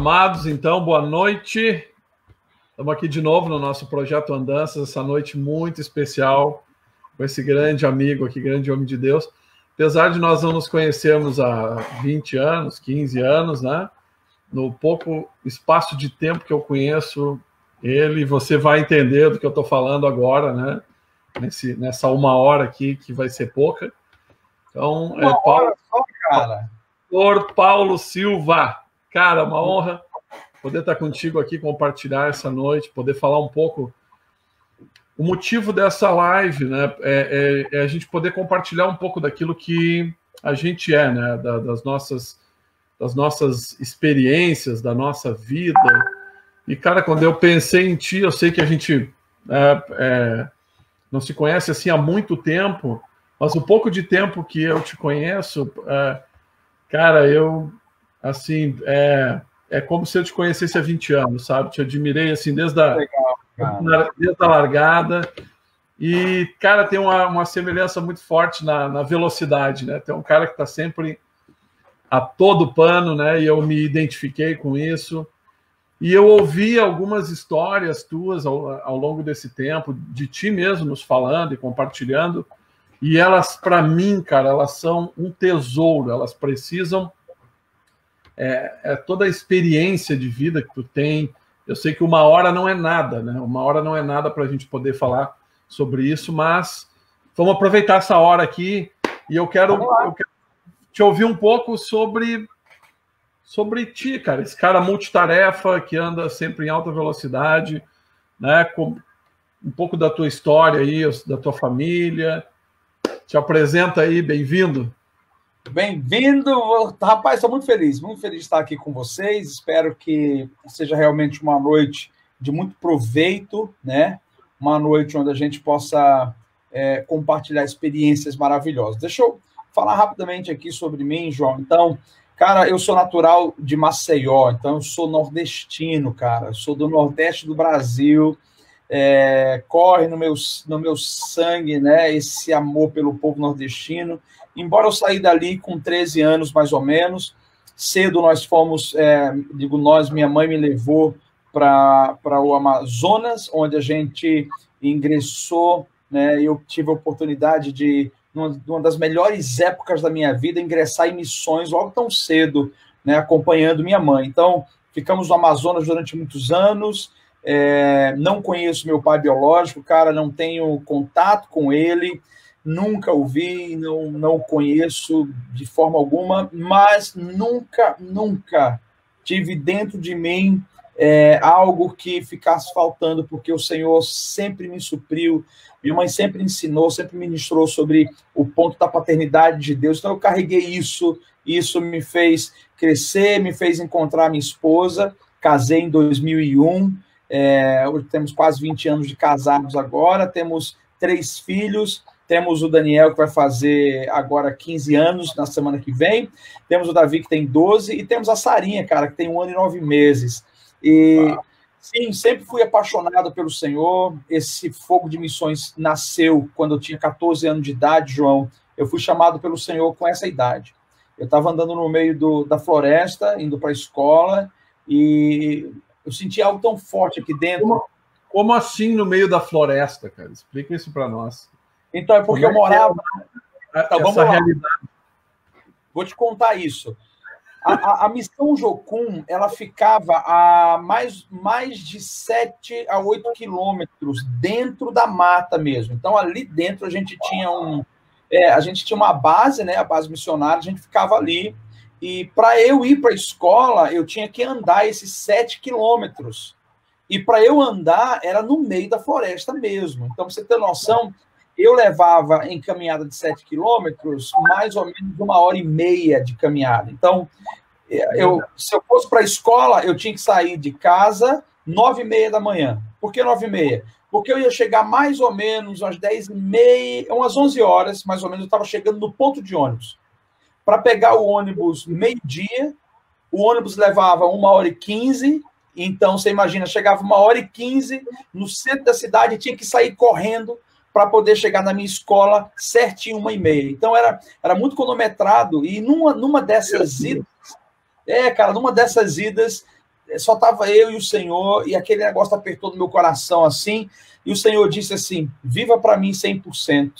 Amados, então, boa noite. Estamos aqui de novo no nosso projeto Andanças, essa noite muito especial, com esse grande amigo aqui, grande homem de Deus. Apesar de nós não nos conhecermos há 20 anos, 15 anos, né? No pouco espaço de tempo que eu conheço ele, você vai entender do que eu estou falando agora, né? Nessa uma hora aqui, que vai ser pouca. Então, Pastor Paulo Silva. Cara, uma honra poder estar contigo aqui, compartilhar essa noite, poder falar um pouco. O motivo dessa live, né, é a gente poder compartilhar um pouco daquilo que a gente é, né, das nossas experiências, da nossa vida. E, cara, quando eu pensei em ti, eu sei que a gente não se conhece assim há muito tempo, mas o pouco de tempo que eu te conheço, cara, assim, é como se eu te conhecesse há 20 anos, sabe? Te admirei, assim, desde a largada. E, cara, tem uma semelhança muito forte na velocidade, né? Tem um cara que está sempre a todo pano, né? E eu me identifiquei com isso. E eu ouvi algumas histórias tuas ao longo desse tempo, de ti mesmo nos falando e compartilhando. E elas, para mim, cara, elas são um tesouro. Elas precisam... toda a experiência de vida que tu tem. Eu sei que uma hora não é nada, né? Uma hora não é nada para a gente poder falar sobre isso, mas vamos aproveitar essa hora aqui e eu quero te ouvir um pouco sobre ti, cara. Esse cara multitarefa que anda sempre em alta velocidade, né? Com um pouco da tua história aí, da tua família. Te apresenta aí, bem-vindo. Bem-vindo, rapaz, estou muito feliz de estar aqui com vocês, espero que seja realmente uma noite de muito proveito, né? Uma noite onde a gente possa compartilhar experiências maravilhosas. Deixa eu falar rapidamente aqui sobre mim, João. Então, cara, eu sou natural de Maceió, então eu sou nordestino, cara, eu sou do Nordeste do Brasil, corre no meu sangue, né, esse amor pelo povo nordestino. Embora eu saí dali com 13 anos, mais ou menos, cedo nós fomos, digo nós, minha mãe me levou para o Amazonas, onde a gente ingressou, né, eu tive a oportunidade de, numa das melhores épocas da minha vida, ingressar em missões logo tão cedo, né, acompanhando minha mãe. Então, ficamos no Amazonas durante muitos anos, não conheço meu pai biológico, cara, não tenho contato com ele, nunca o vi, não o conheço de forma alguma, mas nunca tive dentro de mim algo que ficasse faltando, porque o Senhor sempre me supriu, minha mãe sempre ensinou, sempre ministrou sobre o ponto da paternidade de Deus, então eu carreguei isso me fez crescer, me fez encontrar minha esposa, casei em 2001, hoje temos quase 20 anos de casados agora, temos 3 filhos, temos o Daniel, que vai fazer agora 15 anos, na semana que vem. Temos o Davi, que tem 12. E temos a Sarinha, cara, que tem 1 ano e 9 meses. E, sim, sempre fui apaixonado pelo Senhor. Esse fogo de missões nasceu quando eu tinha 14 anos de idade, João. Eu fui chamado pelo Senhor com essa idade. Eu estava andando no meio da floresta, indo para a escola, e eu senti algo tão forte aqui dentro. Como assim no meio da floresta, cara? Explica isso para nós. Então, é porque eu morava... Então, vamos lá. Realidade. Vou te contar isso. A missão Jocum, ela ficava a mais de 7 a 8 quilômetros dentro da mata mesmo. Então, ali dentro a gente tinha uma base, né, a base missionária, a gente ficava ali. E para eu ir para a escola, eu tinha que andar esses 7 quilômetros. E para eu andar, era no meio da floresta mesmo. Então, pra você ter noção... Eu levava em caminhada de 7 quilômetros mais ou menos 1h30 de caminhada. Então, se eu fosse para a escola, eu tinha que sair de casa 9h30 da manhã. Por que 9h30? Porque eu ia chegar mais ou menos às 10h30, umas 11 horas, mais ou menos, eu estava chegando no ponto de ônibus. Para pegar o ônibus meio-dia, o ônibus levava 1h15, então você imagina, chegava 1h15 no centro da cidade e tinha que sair correndo para poder chegar na minha escola certinho 1h30. Então, era muito cronometrado. E numa dessas idas, numa dessas idas, só estava eu e o Senhor, e aquele negócio apertou no meu coração assim, e o Senhor disse assim, viva para mim 100%,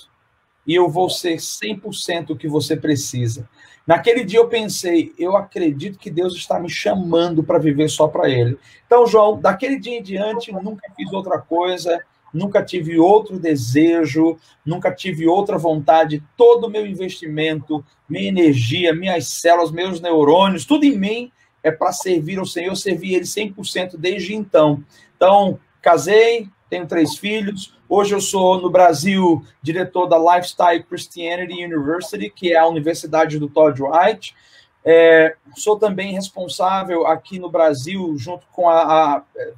e eu vou ser 100% o que você precisa. Naquele dia eu pensei, eu acredito que Deus está me chamando para viver só para Ele. Então, João, daquele dia em diante, nunca fiz outra coisa, nunca tive outro desejo, nunca tive outra vontade. Todo o meu investimento, minha energia, minhas células, meus neurônios, tudo em mim é para servir ao Senhor. Eu servi Ele 100% desde então. Então, casei, tenho 3 filhos. Hoje eu sou, no Brasil, diretor da Lifestyle Christianity University, que é a universidade do Todd White. Sou também responsável aqui no Brasil, junto com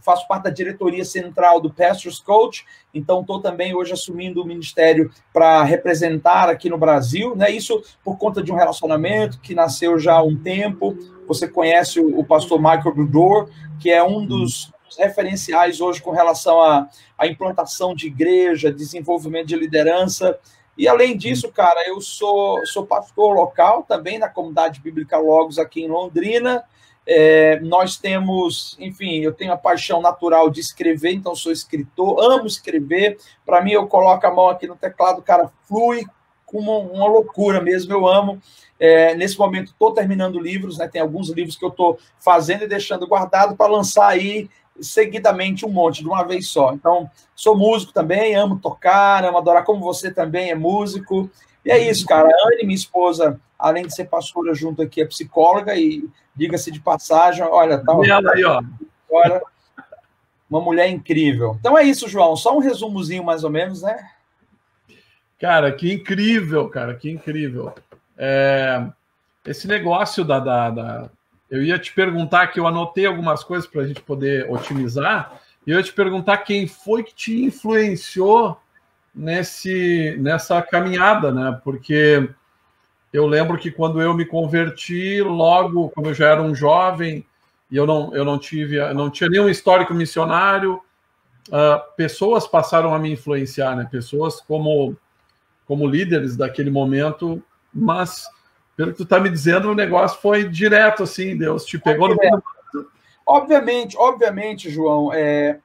faço parte da diretoria central do Pastors Coach, então estou também hoje assumindo o ministério para representar aqui no Brasil, né? Isso por conta de um relacionamento que nasceu já há um tempo. Você conhece o pastor Michael Budor, que é um dos referenciais hoje com relação à implantação de igreja, desenvolvimento de liderança. E, além disso, cara, eu sou pastor local também na comunidade bíblica Logos aqui em Londrina. Nós temos, enfim, eu tenho a paixão natural de escrever, então sou escritor, amo escrever. Para mim, eu coloco a mão aqui no teclado, cara, flui com uma loucura mesmo, eu amo. Nesse momento, estou terminando livros, né? Tem alguns livros que eu estou fazendo e deixando guardado para lançar aí seguidamente um monte, de uma vez só. Então, sou músico também, amo tocar, amo adorar, como você também é músico. E é isso, cara. A Anne, minha esposa, além de ser pastora junto aqui, é psicóloga e, diga-se de passagem, olha, tá aí, ó. Agora, uma mulher incrível. Então é isso, João. Só um resumozinho, mais ou menos, né? Cara, que incrível, cara, que incrível. Esse negócio eu ia te perguntar, que eu anotei algumas coisas para a gente poder otimizar, e eu ia te perguntar quem foi que te influenciou nessa caminhada, né? Porque eu lembro que quando eu me converti, logo, como eu já era um jovem, e eu não tinha nenhum histórico missionário, pessoas passaram a me influenciar, né? Pessoas como líderes daquele momento, mas pelo que tu está me dizendo, o negócio foi direto, assim, Deus te pegou no meio. Obviamente, João,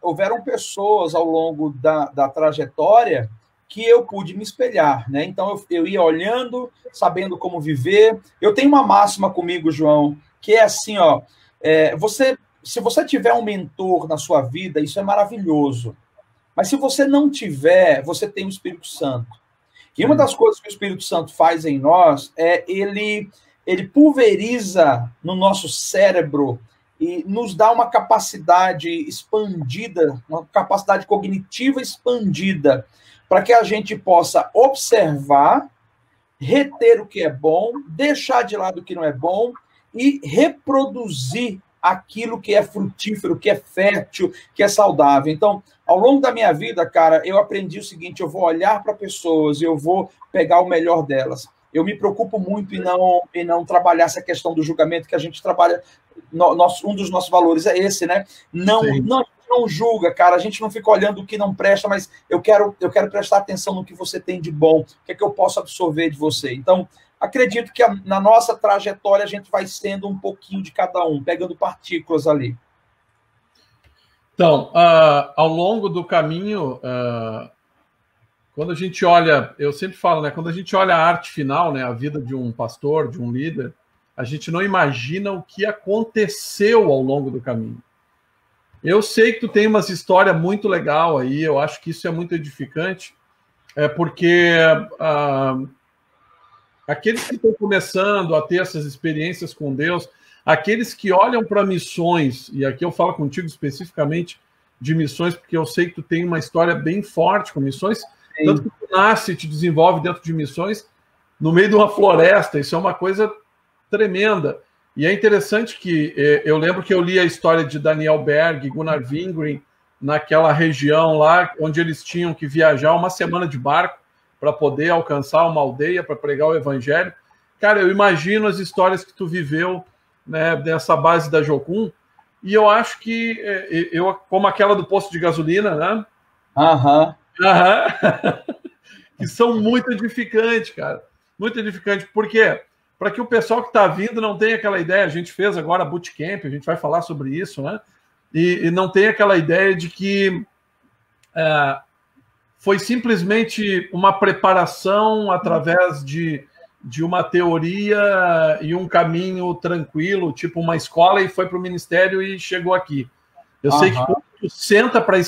houveram pessoas ao longo da trajetória que eu pude me espelhar, né? Então, eu ia olhando, sabendo como viver. Eu tenho uma máxima comigo, João, que é assim, ó, se você tiver um mentor na sua vida, isso é maravilhoso. Mas se você não tiver, você tem o Espírito Santo. E uma das coisas que o Espírito Santo faz em nós ele pulveriza no nosso cérebro e nos dá uma capacidade expandida, uma capacidade cognitiva expandida, para que a gente possa observar, reter o que é bom, deixar de lado o que não é bom e reproduzir aquilo que é frutífero, que é fértil, que é saudável. Então, ao longo da minha vida, cara, eu aprendi o seguinte: eu vou olhar para pessoas e eu vou pegar o melhor delas. Eu me preocupo muito em não trabalhar essa questão do julgamento que a gente trabalha. Um dos nossos valores é esse, né? Não julga, cara. A gente não fica olhando o que não presta, mas eu quero prestar atenção no que você tem de bom, o que é que eu posso absorver de você. Então, acredito que na nossa trajetória a gente vai sendo um pouquinho de cada um, pegando partículas ali. Então, ao longo do caminho, quando a gente olha, eu sempre falo, né? Quando a gente olha a arte final, né? A vida de um pastor, de um líder, a gente não imagina o que aconteceu ao longo do caminho. Eu sei que tu tem umas histórias muito legal aí, eu acho que isso é muito edificante, porque aqueles que estão começando a ter essas experiências com Deus, aqueles que olham para missões, e aqui eu falo contigo especificamente de missões, porque eu sei que tu tem uma história bem forte com missões, sim. Tanto que tu nasce e te desenvolve dentro de missões no meio de uma floresta, isso é uma coisa tremenda. E é interessante que eu lembro que eu li a história de Daniel Berg, Gunnar Wingren, naquela região lá, onde eles tinham que viajar uma semana de barco para poder alcançar uma aldeia, para pregar o evangelho. Cara, eu imagino as histórias que tu viveu, né, dessa base da Jocum, e eu acho que, como aquela do posto de gasolina, né? Que são muito edificantes, cara. Muito edificantes. Por quê? para que o pessoal que está vindo não tenha aquela ideia. A gente fez agora bootcamp, a gente vai falar sobre isso, né? E não tenha aquela ideia de que foi simplesmente uma preparação através de uma teoria e um caminho tranquilo, tipo uma escola, e foi para o ministério e chegou aqui. Eu sei que quando tu senta para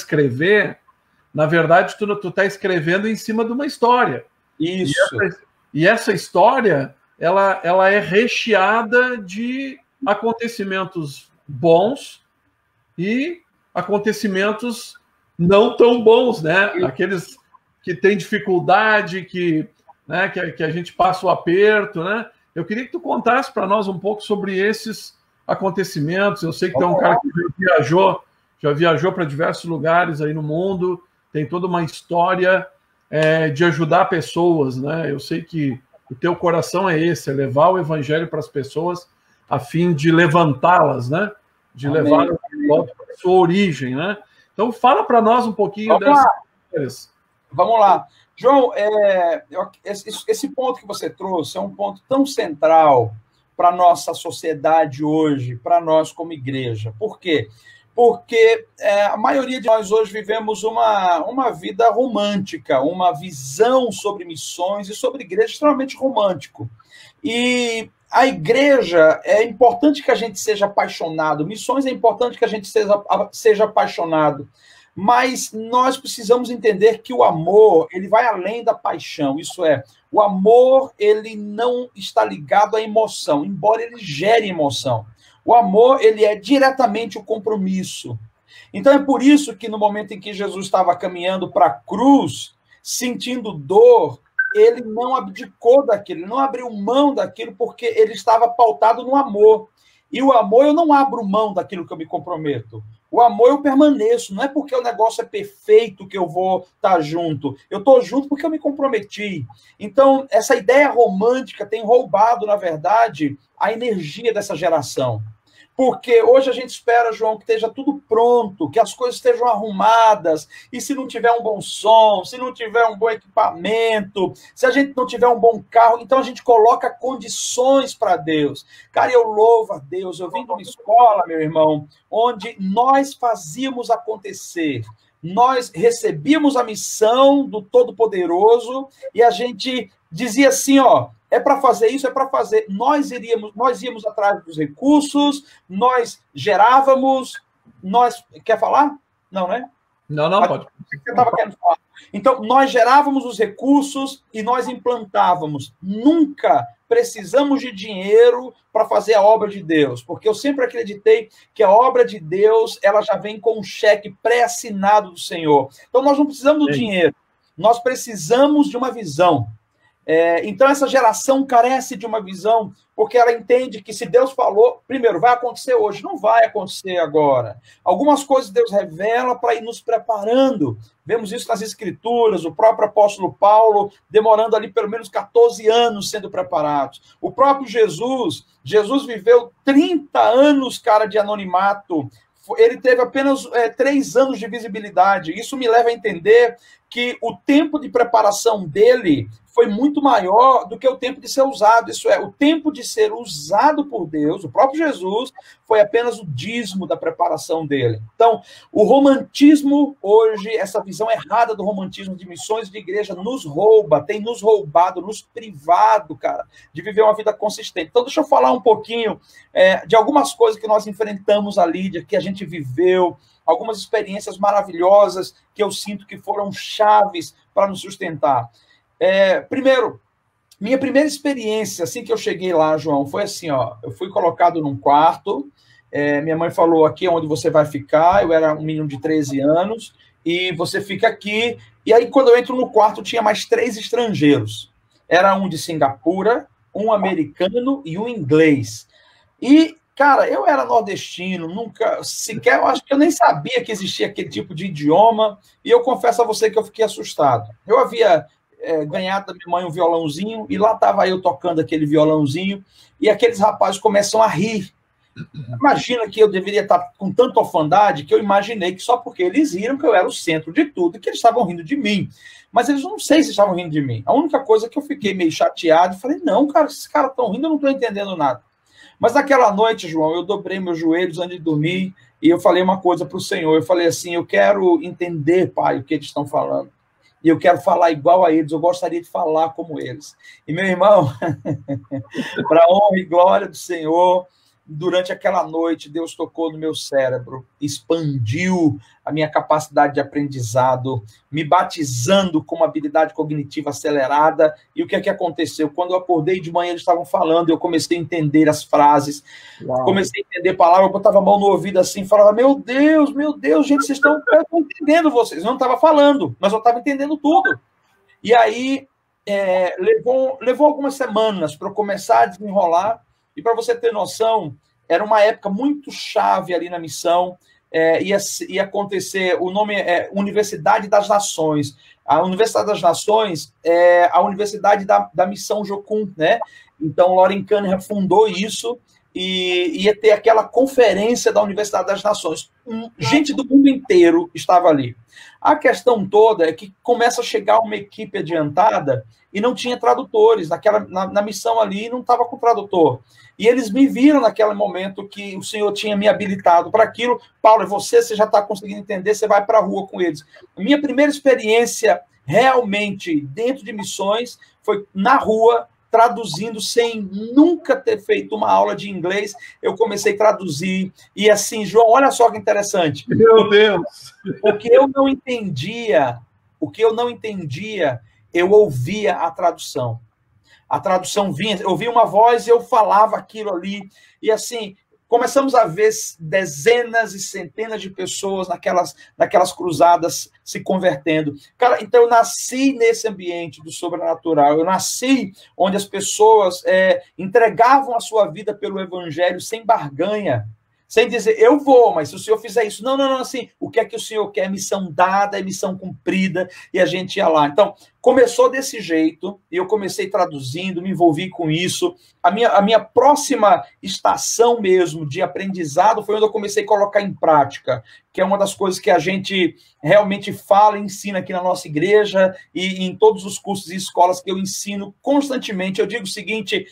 na verdade, tu está escrevendo em cima de uma história. Isso. E essa história, ela é recheada de acontecimentos bons e acontecimentos não tão bons, né? Aqueles que têm dificuldade, que a gente passa o aperto, né? Eu queria que tu contasse para nós um pouco sobre esses acontecimentos. Eu sei que tu é um cara que já viajou para diversos lugares aí no mundo, tem toda uma história de ajudar pessoas, né? Eu sei que o teu coração é esse, é levar o evangelho para as pessoas a fim de levantá-las, né? De levar para a sua origem, né? Então, fala para nós um pouquinho dessas. Vamos lá. João, esse ponto que você trouxe é um ponto tão central para a nossa sociedade hoje, para nós como igreja. Por quê? Porque a maioria de nós hoje vivemos uma vida romântica, uma visão sobre missões e sobre igreja extremamente romântico. E a igreja, é importante que a gente seja apaixonado, missões é importante que a gente seja apaixonado, mas nós precisamos entender que o amor, ele vai além da paixão, isso é, o amor, ele não está ligado à emoção, embora ele gere emoção. O amor, ele é diretamente o compromisso. Então, é por isso que no momento em que Jesus estava caminhando para a cruz, sentindo dor, ele não abdicou daquilo, ele não abriu mão daquilo, porque ele estava pautado no amor. E o amor, eu não abro mão daquilo que eu me comprometo. O amor, eu permaneço. Não é porque o negócio é perfeito que eu vou estar junto. Eu estou junto porque eu me comprometi. Então, essa ideia romântica tem roubado, na verdade, a energia dessa geração. Porque hoje a gente espera, João, que esteja tudo pronto, que as coisas estejam arrumadas, e se não tiver um bom som, se não tiver um bom equipamento, se a gente não tiver um bom carro, então a gente coloca condições para Deus. Cara, eu louvo a Deus, eu vim de uma escola, meu irmão, onde nós fazíamos acontecer. Nós recebíamos a missão do Todo-Poderoso e a gente dizia assim, ó, é para fazer isso, é para fazer. Nós íamos atrás dos recursos, nós gerávamos, Quer falar? Não, né? Não, pode. Você estava querendo falar. Então, nós gerávamos os recursos e nós implantávamos. Nunca precisamos de dinheiro para fazer a obra de Deus, porque eu sempre acreditei que a obra de Deus, ela já vem com um cheque pré-assinado do Senhor. Então, nós não precisamos do dinheiro, nós precisamos de uma visão. Então, essa geração carece de uma visão, porque ela entende que se Deus falou, primeiro, vai acontecer hoje, não vai acontecer agora. Algumas coisas Deus revela para ir nos preparando. Vemos isso nas Escrituras, o próprio apóstolo Paulo demorando ali pelo menos 14 anos sendo preparados. O próprio Jesus viveu 30 anos, cara, de anonimato. Ele teve apenas 3 anos de visibilidade. Isso me leva a entender que o tempo de preparação dele foi muito maior do que o tempo de ser usado. Isso é, o tempo de ser usado por Deus, o próprio Jesus, foi apenas o dízimo da preparação dele. Então, o romantismo hoje, essa visão errada do romantismo de missões de igreja nos rouba, tem nos roubado, nos privado, cara, de viver uma vida consistente. Então, deixa eu falar um pouquinho de algumas coisas que nós enfrentamos ali, de que a gente viveu, algumas experiências maravilhosas que eu sinto que foram chaves para nos sustentar. Primeiro, minha primeira experiência, assim que eu cheguei lá, João, foi assim, ó, eu fui colocado num quarto, minha mãe falou, aqui é onde você vai ficar, eu era um menino de 13 anos, e você fica aqui, e aí quando eu entro no quarto, tinha mais 3 estrangeiros, era um de Singapura, um americano e um inglês, e cara, eu era nordestino, nunca sequer, eu acho que eu nem sabia que existia aquele tipo de idioma, e eu confesso a você que eu fiquei assustado. Eu havia ganhado da minha mãe um violãozinho, e lá estava eu tocando aquele violãozinho, e aqueles rapazes começam a rir. Imagina que eu deveria estar com tanta orfandade que eu imaginei que só porque eles riram que eu era o centro de tudo e que eles estavam rindo de mim. Mas eles não sei se estavam rindo de mim. A única coisa que eu fiquei meio chateado, falei, não, cara, esses caras estão rindo, eu não estou entendendo nada. Mas naquela noite, João, eu dobrei meus joelhos antes de dormir e eu falei uma coisa para o Senhor. Eu falei assim, eu quero entender, Pai, o que eles estão falando. E eu quero falar igual a eles, eu gostaria de falar como eles. E, meu irmão, para a honra e glória do Senhor, durante aquela noite, Deus tocou no meu cérebro, expandiu a minha capacidade de aprendizado, me batizando com uma habilidade cognitiva acelerada. E o que é que aconteceu? Quando eu acordei de manhã, eles estavam falando, eu comecei a entender as frases, comecei a entender palavras, eu botava a mão no ouvido assim, falava, meu Deus, gente, vocês estão entendendo vocês. Eu não estava falando, mas eu estava entendendo tudo. E aí, levou algumas semanas para eu começar a desenrolar. E para você ter noção, era uma época muito chave ali na missão, ia acontecer, o nome é Universidade das Nações. A Universidade das Nações é a universidade da missão Jocum, né? Então, Loren Cunningham fundou isso e ia ter aquela conferência da Universidade das Nações. Gente do mundo inteiro estava ali. A questão toda é que começa a chegar uma equipe adiantada e não tinha tradutores. Na missão ali não estava com tradutor. E eles me viram naquele momento que o Senhor tinha me habilitado para aquilo. Paulo, você já está conseguindo entender, você vai para a rua com eles. A minha primeira experiência realmente dentro de missões foi na rua, traduzindo sem nunca ter feito uma aula de inglês. Eu comecei a traduzir. E assim, João, olha só que interessante. Meu Deus! O que eu não entendia, eu ouvia a tradução. A tradução vinha, eu ouvia uma voz e eu falava aquilo ali. E assim, começamos a ver dezenas e centenas de pessoas naquelas cruzadas se convertendo. Cara, então eu nasci nesse ambiente do sobrenatural. Eu nasci onde as pessoas entregavam a sua vida pelo evangelho sem barganha. Sem dizer, eu vou, mas se o senhor fizer isso, não, assim, o que é que o senhor quer? Missão dada, é missão cumprida, e a gente ia lá. Então, começou desse jeito, e eu comecei traduzindo, me envolvi com isso. A minha próxima estação mesmo de aprendizado foi onde eu comecei a colocar em prática, que é uma das coisas que a gente realmente fala e ensina aqui na nossa igreja, e em todos os cursos e escolas que eu ensino constantemente. Eu digo o seguinte: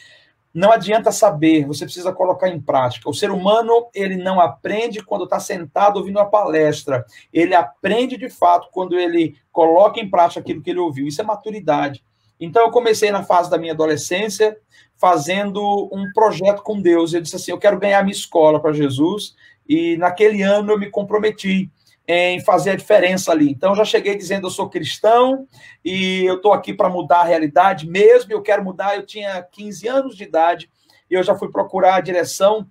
não adianta saber, você precisa colocar em prática. O ser humano, ele não aprende quando está sentado ouvindo uma palestra. Ele aprende, de fato, quando ele coloca em prática aquilo que ele ouviu. Isso é maturidade. Então, eu comecei na fase da minha adolescência, fazendo um projeto com Deus. Eu disse assim, eu quero ganhar minha escola para Jesus. E naquele ano eu me comprometi em fazer a diferença ali. Então, eu já cheguei dizendo, eu sou cristão e eu estou aqui para mudar a realidade mesmo, eu quero mudar. Eu tinha 15 anos de idade e eu já fui procurar a direção,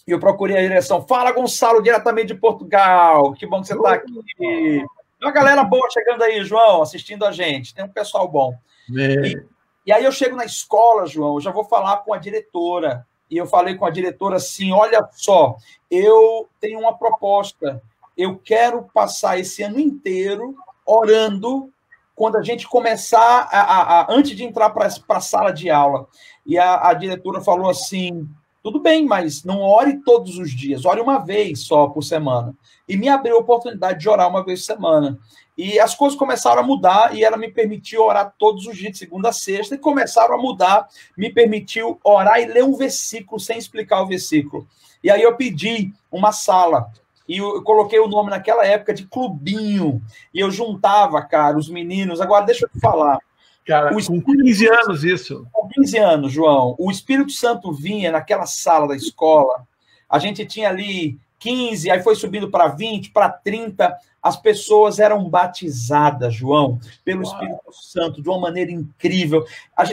e eu procurei a direção. Fala, Gonçalo, diretamente de Portugal, que bom que você está aqui. Tem uma galera boa chegando aí, João, assistindo a gente, tem um pessoal bom. E aí eu chego na escola, João, eu já vou falar com a diretora, e eu falei com a diretora assim, olha só, eu tenho uma proposta. Eu quero passar esse ano inteiro orando quando a gente começar, antes de entrar para a sala de aula. E a diretora falou assim, tudo bem, mas não ore todos os dias, ore uma vez só por semana. E me abriu a oportunidade de orar uma vez por semana. E as coisas começaram a mudar, e ela me permitiu orar todos os dias, de segunda a sexta, e começaram a mudar, me permitiu orar e ler um versículo sem explicar o versículo. E aí eu pedi uma sala, e eu coloquei o nome naquela época de clubinho, e eu juntava, cara, os meninos. Agora, deixa eu te falar. Cara, com 15 anos isso. Com 15 anos, João, o Espírito Santo vinha naquela sala da escola, a gente tinha ali 15, aí foi subindo para 20, para 30, as pessoas eram batizadas, João, pelo Espírito Santo, de uma maneira incrível.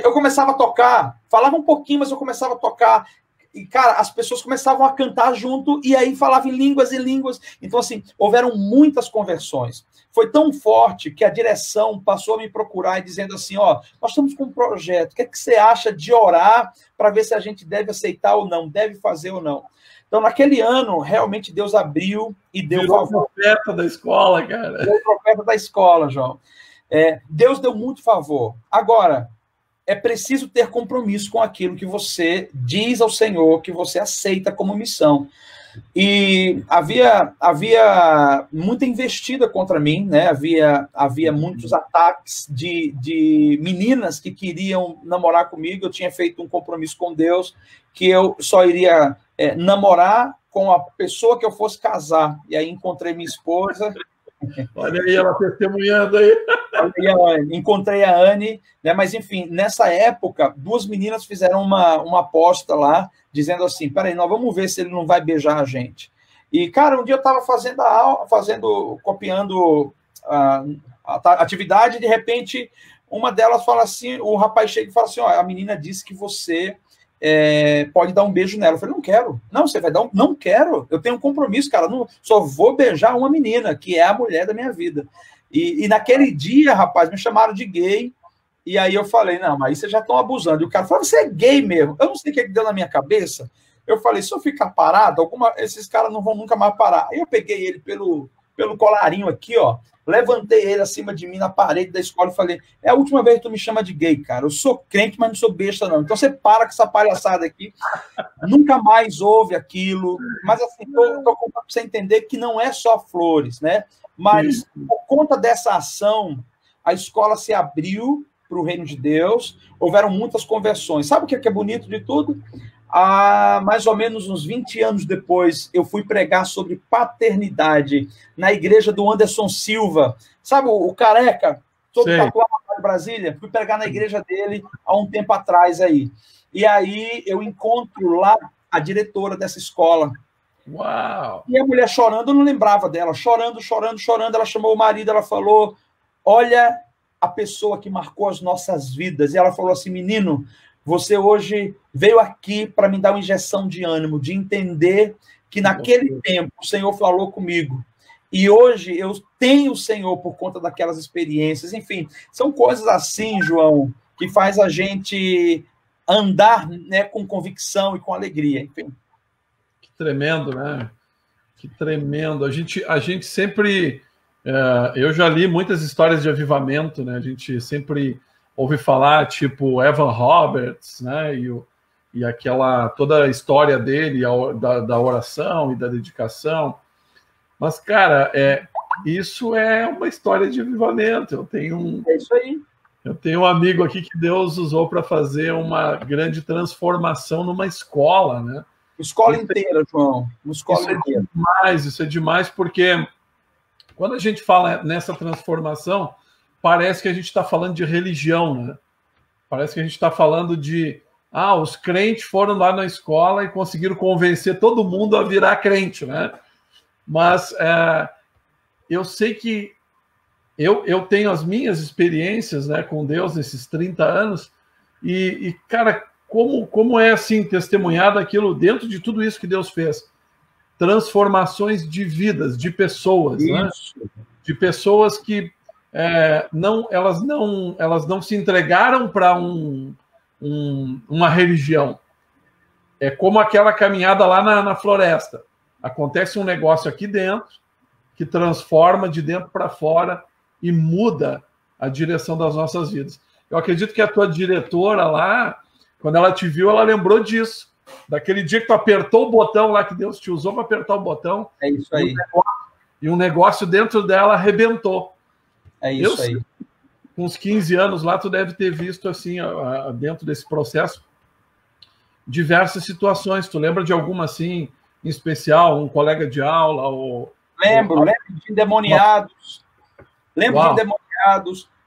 Eu começava a tocar, falava um pouquinho, mas eu começava a tocar, e, cara, as pessoas começavam a cantar junto, e aí falavam em línguas e línguas. Então, assim, houveram muitas conversões. Foi tão forte que a direção passou a me procurar e dizendo assim, ó, nós estamos com um projeto, o que é que você acha de orar para ver se a gente deve aceitar ou não, deve fazer ou não? Então, naquele ano, realmente Deus abriu e deu favor. Virou profeta da escola, cara. Virou profeta da escola, João. Deus deu muito favor. Agora, é preciso ter compromisso com aquilo que você diz ao Senhor, que você aceita como missão. E havia muita investida contra mim, né? Havia muitos ataques de meninas que queriam namorar comigo. Eu tinha feito um compromisso com Deus que eu só iria namorar com a pessoa que eu fosse casar. E aí encontrei minha esposa. Olha aí, ela testemunhando aí. Encontrei a Anne, né? Mas enfim, nessa época, duas meninas fizeram uma aposta lá, dizendo assim: peraí, nós vamos ver se ele não vai beijar a gente. E, cara, um dia eu estava fazendo a aula, copiando a atividade, e de repente uma delas fala assim, o rapaz chega e fala assim: ó, a menina disse que você pode dar um beijo nela. Eu falei: não quero. Não, você vai dar um... Não quero. Eu tenho um compromisso, cara. Não, só vou beijar uma menina, que é a mulher da minha vida. E naquele dia, rapaz, me chamaram de gay. E aí eu falei: não, mas aí vocês já estão abusando. E o cara falou: você é gay mesmo. Eu não sei o que deu na minha cabeça. Eu falei: se eu ficar parado, esses caras não vão nunca mais parar. Aí eu peguei ele pelo colarinho aqui, ó. Levantei ele acima de mim na parede da escola e falei: é a última vez que tu me chama de gay, cara. Eu sou crente, mas não sou besta, não. Então você para com essa palhaçada aqui. Nunca mais houve aquilo. Mas assim, tô contando para você entender que não é só flores, né? Mas por conta dessa ação, a escola se abriu para o reino de Deus. Houveram muitas conversões. Sabe o que é bonito de tudo? Há mais ou menos uns 20 anos depois, eu fui pregar sobre paternidade na igreja do Anderson Silva. Sabe o careca, todo tatuado de Brasília? Fui pregar na igreja dele há um tempo atrás aí. E aí eu encontro lá a diretora dessa escola. Uau! E a mulher chorando, eu não lembrava dela. Chorando. Ela chamou o marido, ela falou: olha a pessoa que marcou as nossas vidas. E ela falou assim: menino, você hoje veio aqui para me dar uma injeção de ânimo, de entender que naquele tempo o Senhor falou comigo. E hoje eu tenho o Senhor por conta daquelas experiências. Enfim, são coisas assim, João, que faz a gente andar, né, com convicção e com alegria. Enfim. Que tremendo, né? Que tremendo. A gente sempre... eu já li muitas histórias de avivamento, né? A gente sempre... ouvi falar, tipo, Evan Roberts, né, e aquela, toda a história dele, da oração e da dedicação. Mas, cara, isso é uma história de avivamento. É isso aí. Eu tenho um amigo aqui que Deus usou para fazer uma grande transformação numa escola, né? Escola inteira, João. Uma escola inteira. Isso é demais, porque quando a gente fala nessa transformação, parece que a gente está falando de religião, né? Parece que a gente está falando de... os crentes foram lá na escola e conseguiram convencer todo mundo a virar crente, né? Mas eu sei que eu tenho as minhas experiências, né, com Deus nesses 30 anos e cara, como é assim, testemunhar daquilo dentro de tudo isso que Deus fez. Transformações de vidas, de pessoas, né? De pessoas que elas não se entregaram para uma religião. É como aquela caminhada lá na floresta. Acontece um negócio aqui dentro que transforma de dentro para fora e muda a direção das nossas vidas. Eu acredito que a tua diretora lá, quando ela te viu, ela lembrou disso. Daquele dia que tu apertou o botão lá, que Deus te usou para apertar o botão. É isso aí. E um negócio dentro dela arrebentou. É isso aí. Com uns 15 anos lá, tu deve ter visto, assim, dentro desse processo, diversas situações. Tu lembra de alguma, assim, em especial, um colega de aula? Lembro de endemoniados.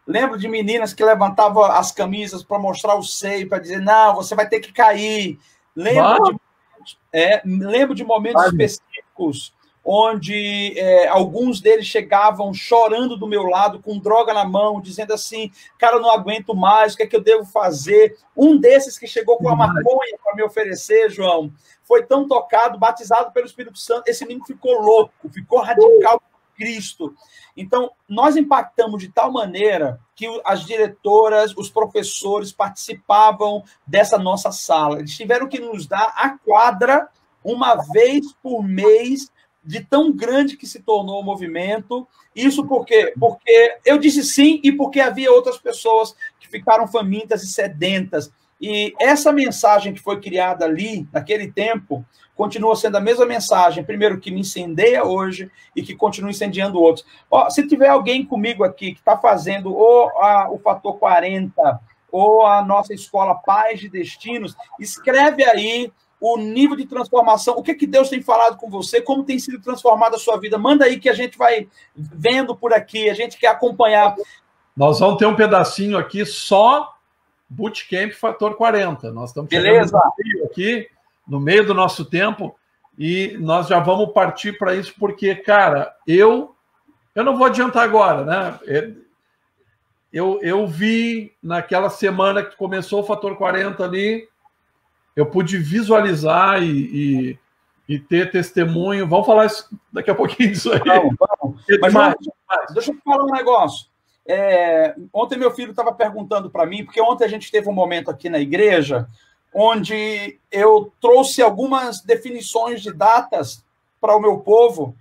Lembro de meninas que levantavam as camisas para mostrar o seio, para dizer: não, você vai ter que cair. Lembro de momentos específicos onde alguns deles chegavam chorando do meu lado, com droga na mão, dizendo assim: cara, eu não aguento mais, o que é que eu devo fazer? Um desses que chegou com a maconha para me oferecer, João, foi tão tocado, batizado pelo Espírito Santo, esse menino ficou louco, ficou radical por Cristo. Então, nós impactamos de tal maneira que as diretoras, os professores participavam dessa nossa sala. Eles tiveram que nos dar a quadra uma vez por mês de tão grande que se tornou o movimento. Isso por quê? Porque eu disse sim e porque havia outras pessoas que ficaram famintas e sedentas. E essa mensagem que foi criada ali, naquele tempo, continua sendo a mesma mensagem, primeiro, que me incendeia hoje e que continua incendiando outros. Ó, se tiver alguém comigo aqui que está fazendo o Fator 40 ou a nossa escola Paz de Destinos, escreve aí o nível de transformação, o que Deus tem falado com você, como tem sido transformada a sua vida. Manda aí que a gente vai vendo por aqui, a gente quer acompanhar. Nós vamos ter um pedacinho aqui só Bootcamp Fator 40. Nós estamos chegando aqui no meio do nosso tempo e nós já vamos partir para isso, porque, cara, eu não vou adiantar agora, né? Eu vi naquela semana que começou o Fator 40 ali, eu pude visualizar e ter testemunho. Vamos falar isso, daqui a pouquinho disso aí. Vamos. Mas deixa eu te falar um negócio. Ontem meu filho estava perguntando para mim, porque ontem a gente teve um momento aqui na igreja onde eu trouxe algumas definições de datas para o meu povo,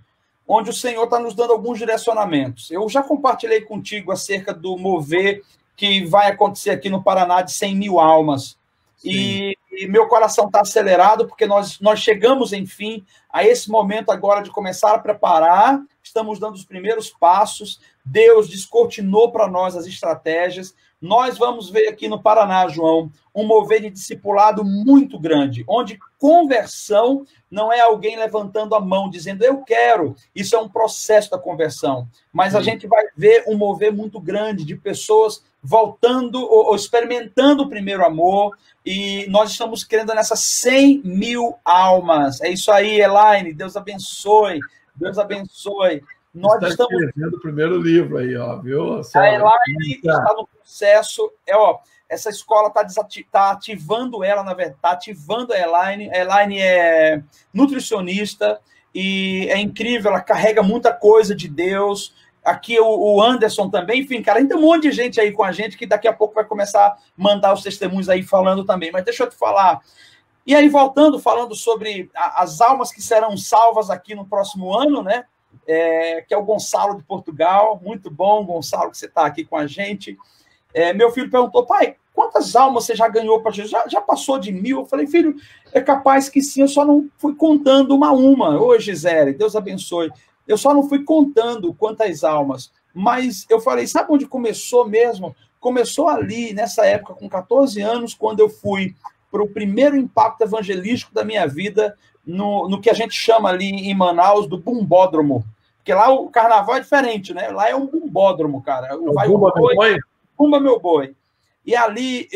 onde o Senhor está nos dando alguns direcionamentos. Eu já compartilhei contigo acerca do mover que vai acontecer aqui no Paraná de 100 mil almas. E meu coração está acelerado, porque nós chegamos, enfim, a esse momento agora de começar a preparar, estamos dando os primeiros passos, Deus descortinou para nós as estratégias, nós vamos ver aqui no Paraná, João, um mover de discipulado muito grande, onde conversão não é alguém levantando a mão, dizendo, eu quero, isso é um processo da conversão, mas a gente vai ver um mover muito grande de pessoas voltando ou experimentando o primeiro amor, e nós estamos querendo nessas 100 mil almas. É isso aí, Elaine, Deus abençoe, Deus abençoe. Nós estamos escrevendo o primeiro livro aí, ó, viu? A Elaine está no processo, essa escola está ativando ela, na verdade, está ativando a Elaine. A Elaine é nutricionista e é incrível, ela carrega muita coisa de Deus. Aqui o Anderson também, enfim, cara, tem um monte de gente aí com a gente que daqui a pouco vai começar a mandar os testemunhos aí falando também, mas deixa eu te falar. E aí, falando sobre as almas que serão salvas aqui no próximo ano, né? Que é o Gonçalo de Portugal, muito bom, Gonçalo, que você está aqui com a gente. Meu filho perguntou, pai, quantas almas você já ganhou para Jesus? Já passou de 1000? Eu falei, filho, é capaz que sim, eu só não fui contando uma. Ô, Gisele, Deus abençoe. Eu só não fui contando quantas almas, mas eu falei, sabe onde começou mesmo? Começou ali, nessa época, com 14 anos, quando eu fui para o primeiro impacto evangelístico da minha vida, no que a gente chama ali em Manaus do bumbódromo. Porque lá o carnaval é diferente, né? Lá é um bumbódromo, cara. Bumba meu boi. E ali,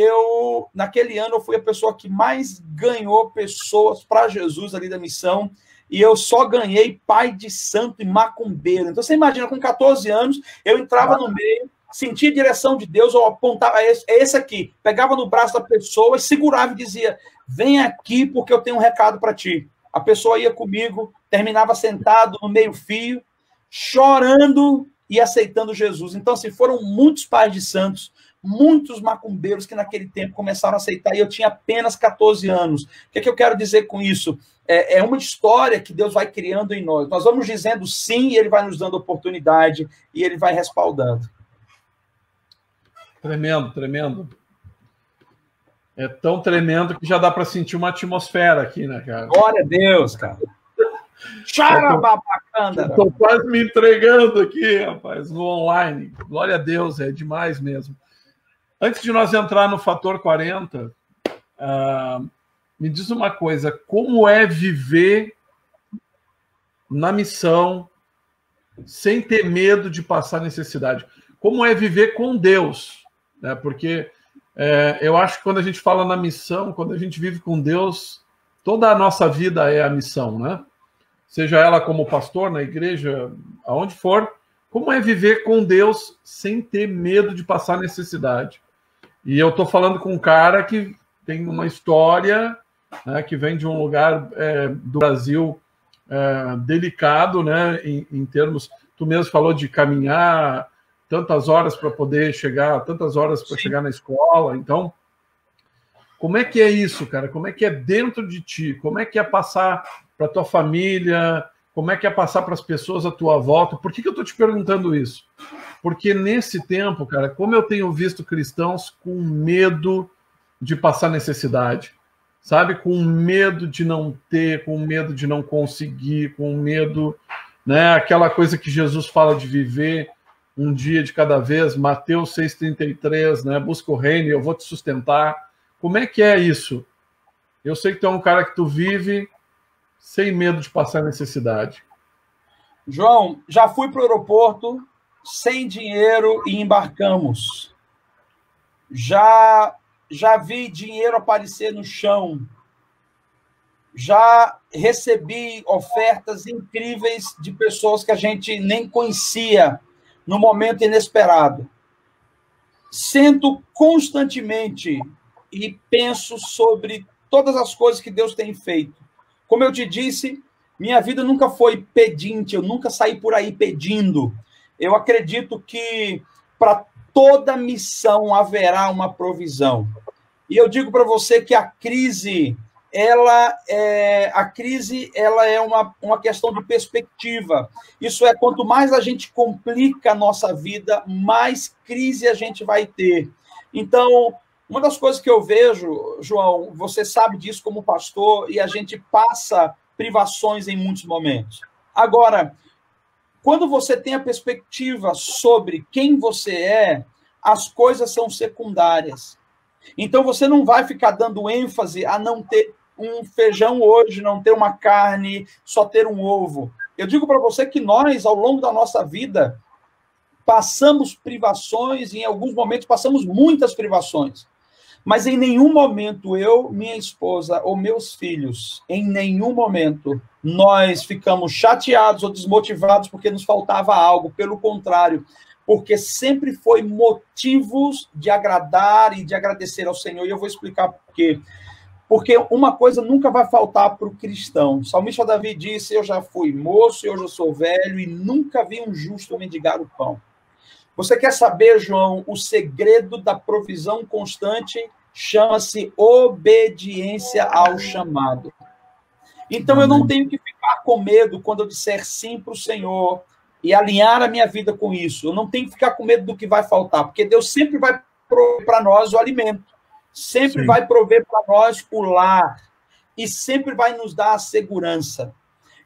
naquele ano, eu fui a pessoa que mais ganhou pessoas para Jesus ali da missão, e eu só ganhei pai de santo e macumbeiro. Então, você imagina, com 14 anos, eu entrava no meio, sentia a direção de Deus, eu apontava, esse aqui, pegava no braço da pessoa e segurava e dizia, vem aqui porque eu tenho um recado para ti. A pessoa ia comigo, terminava sentado no meio-fio, chorando e aceitando Jesus. Então, assim, foram muitos pais de santos, muitos macumbeiros que naquele tempo começaram a aceitar, e eu tinha apenas 14 anos. O que eu quero dizer com isso? É uma história que Deus vai criando em nós. Nós vamos dizendo sim, e Ele vai nos dando oportunidade, e Ele vai respaldando. Tremendo, tremendo. É tão tremendo que já dá para sentir uma atmosfera aqui, né, cara? Glória a Deus, cara. Estou quase me entregando aqui, rapaz, no online. Glória a Deus, é demais mesmo. Antes de nós entrar no Fator 40, me diz uma coisa, como é viver na missão sem ter medo de passar necessidade? Como é viver com Deus? Né? Porque eu acho que quando a gente fala na missão, quando a gente vive com Deus, toda a nossa vida é a missão, né? Seja ela como pastor, na igreja, aonde for, como é viver com Deus sem ter medo de passar necessidade? E eu estou falando com um cara que tem uma história, né, que vem de um lugar do Brasil delicado, né, em termos... Tu mesmo falou de caminhar tantas horas para poder chegar, tantas horas para chegar na escola. Então, como é que é isso, cara? Como é que é dentro de ti? Como é que é passar para tua família? como é que é passar para as pessoas à tua volta. Por que eu estou te perguntando isso? Porque nesse tempo, cara, como eu tenho visto cristãos com medo de passar necessidade, sabe? Com medo de não ter, com medo de não conseguir, com medo, né? Aquela coisa que Jesus fala de viver um dia de cada vez, Mateus 6,33, né? Busca o reino e eu vou te sustentar. Como é que é isso? Eu sei que tu é um cara que tu vive sem medo de passar necessidade. João, já fui para o aeroporto sem dinheiro e embarcamos. Já vi dinheiro aparecer no chão. Já recebi ofertas incríveis de pessoas que a gente nem conhecia no momento inesperado. Sento constantemente e penso sobre todas as coisas que Deus tem feito. Como eu te disse, minha vida nunca foi pedinte, eu nunca saí por aí pedindo. Eu acredito que para toda missão haverá uma provisão. E eu digo para você que a crise é uma questão de perspectiva. Isso é, quanto mais a gente complica a nossa vida, mais crise a gente vai ter. Então, uma das coisas que eu vejo, João, você sabe disso como pastor, e a gente passa privações em muitos momentos. Agora, quando você tem a perspectiva sobre quem você é, as coisas são secundárias. Então, você não vai ficar dando ênfase a não ter um feijão hoje, não ter uma carne, só ter um ovo. Eu digo para você que nós, ao longo da nossa vida, passamos privações, e em alguns momentos passamos muitas privações. Mas em nenhum momento eu, minha esposa ou meus filhos, em nenhum momento nós ficamos chateados ou desmotivados porque nos faltava algo. Pelo contrário, porque sempre foi motivos de agradar e de agradecer ao Senhor. E eu vou explicar por quê. Porque uma coisa nunca vai faltar para o cristão. O salmista Davi disse: eu já fui moço e hoje eu sou velho e nunca vi um justo mendigar o pão. Você quer saber, João, o segredo da provisão constante? Chama-se obediência ao chamado. Então, eu não tenho que ficar com medo quando eu disser sim para o Senhor e alinhar a minha vida com isso. Eu não tenho que ficar com medo do que vai faltar, porque Deus sempre vai prover para nós o alimento, sempre vai prover para nós o lar e sempre vai nos dar a segurança.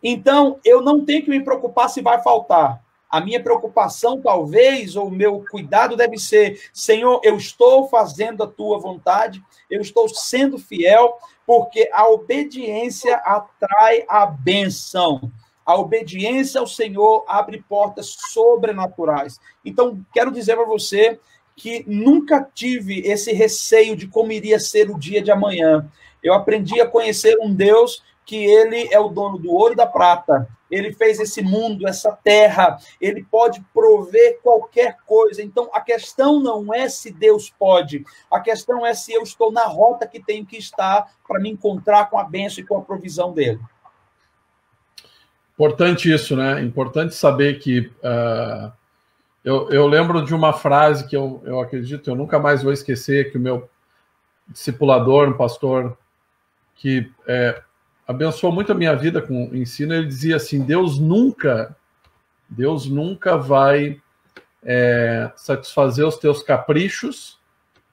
Então, eu não tenho que me preocupar se vai faltar. A minha preocupação, talvez, ou o meu cuidado deve ser: Senhor, eu estou fazendo a tua vontade, eu estou sendo fiel, porque a obediência atrai a benção. A obediência ao Senhor abre portas sobrenaturais. Então, quero dizer para você que nunca tive esse receio de como iria ser o dia de amanhã. Eu aprendi a conhecer um Deus que ele é o dono do ouro e da prata. Ele fez esse mundo, essa terra, ele pode prover qualquer coisa. Então, a questão não é se Deus pode, a questão é se eu estou na rota que tenho que estar para me encontrar com a bênção e com a provisão dele. Importante isso, né? Importante saber que... eu lembro de uma frase que eu acredito, eu nunca mais vou esquecer, que o meu discipulador, um pastor que... abençoou muito a minha vida com o ensino, ele dizia assim: Deus nunca vai satisfazer os teus caprichos,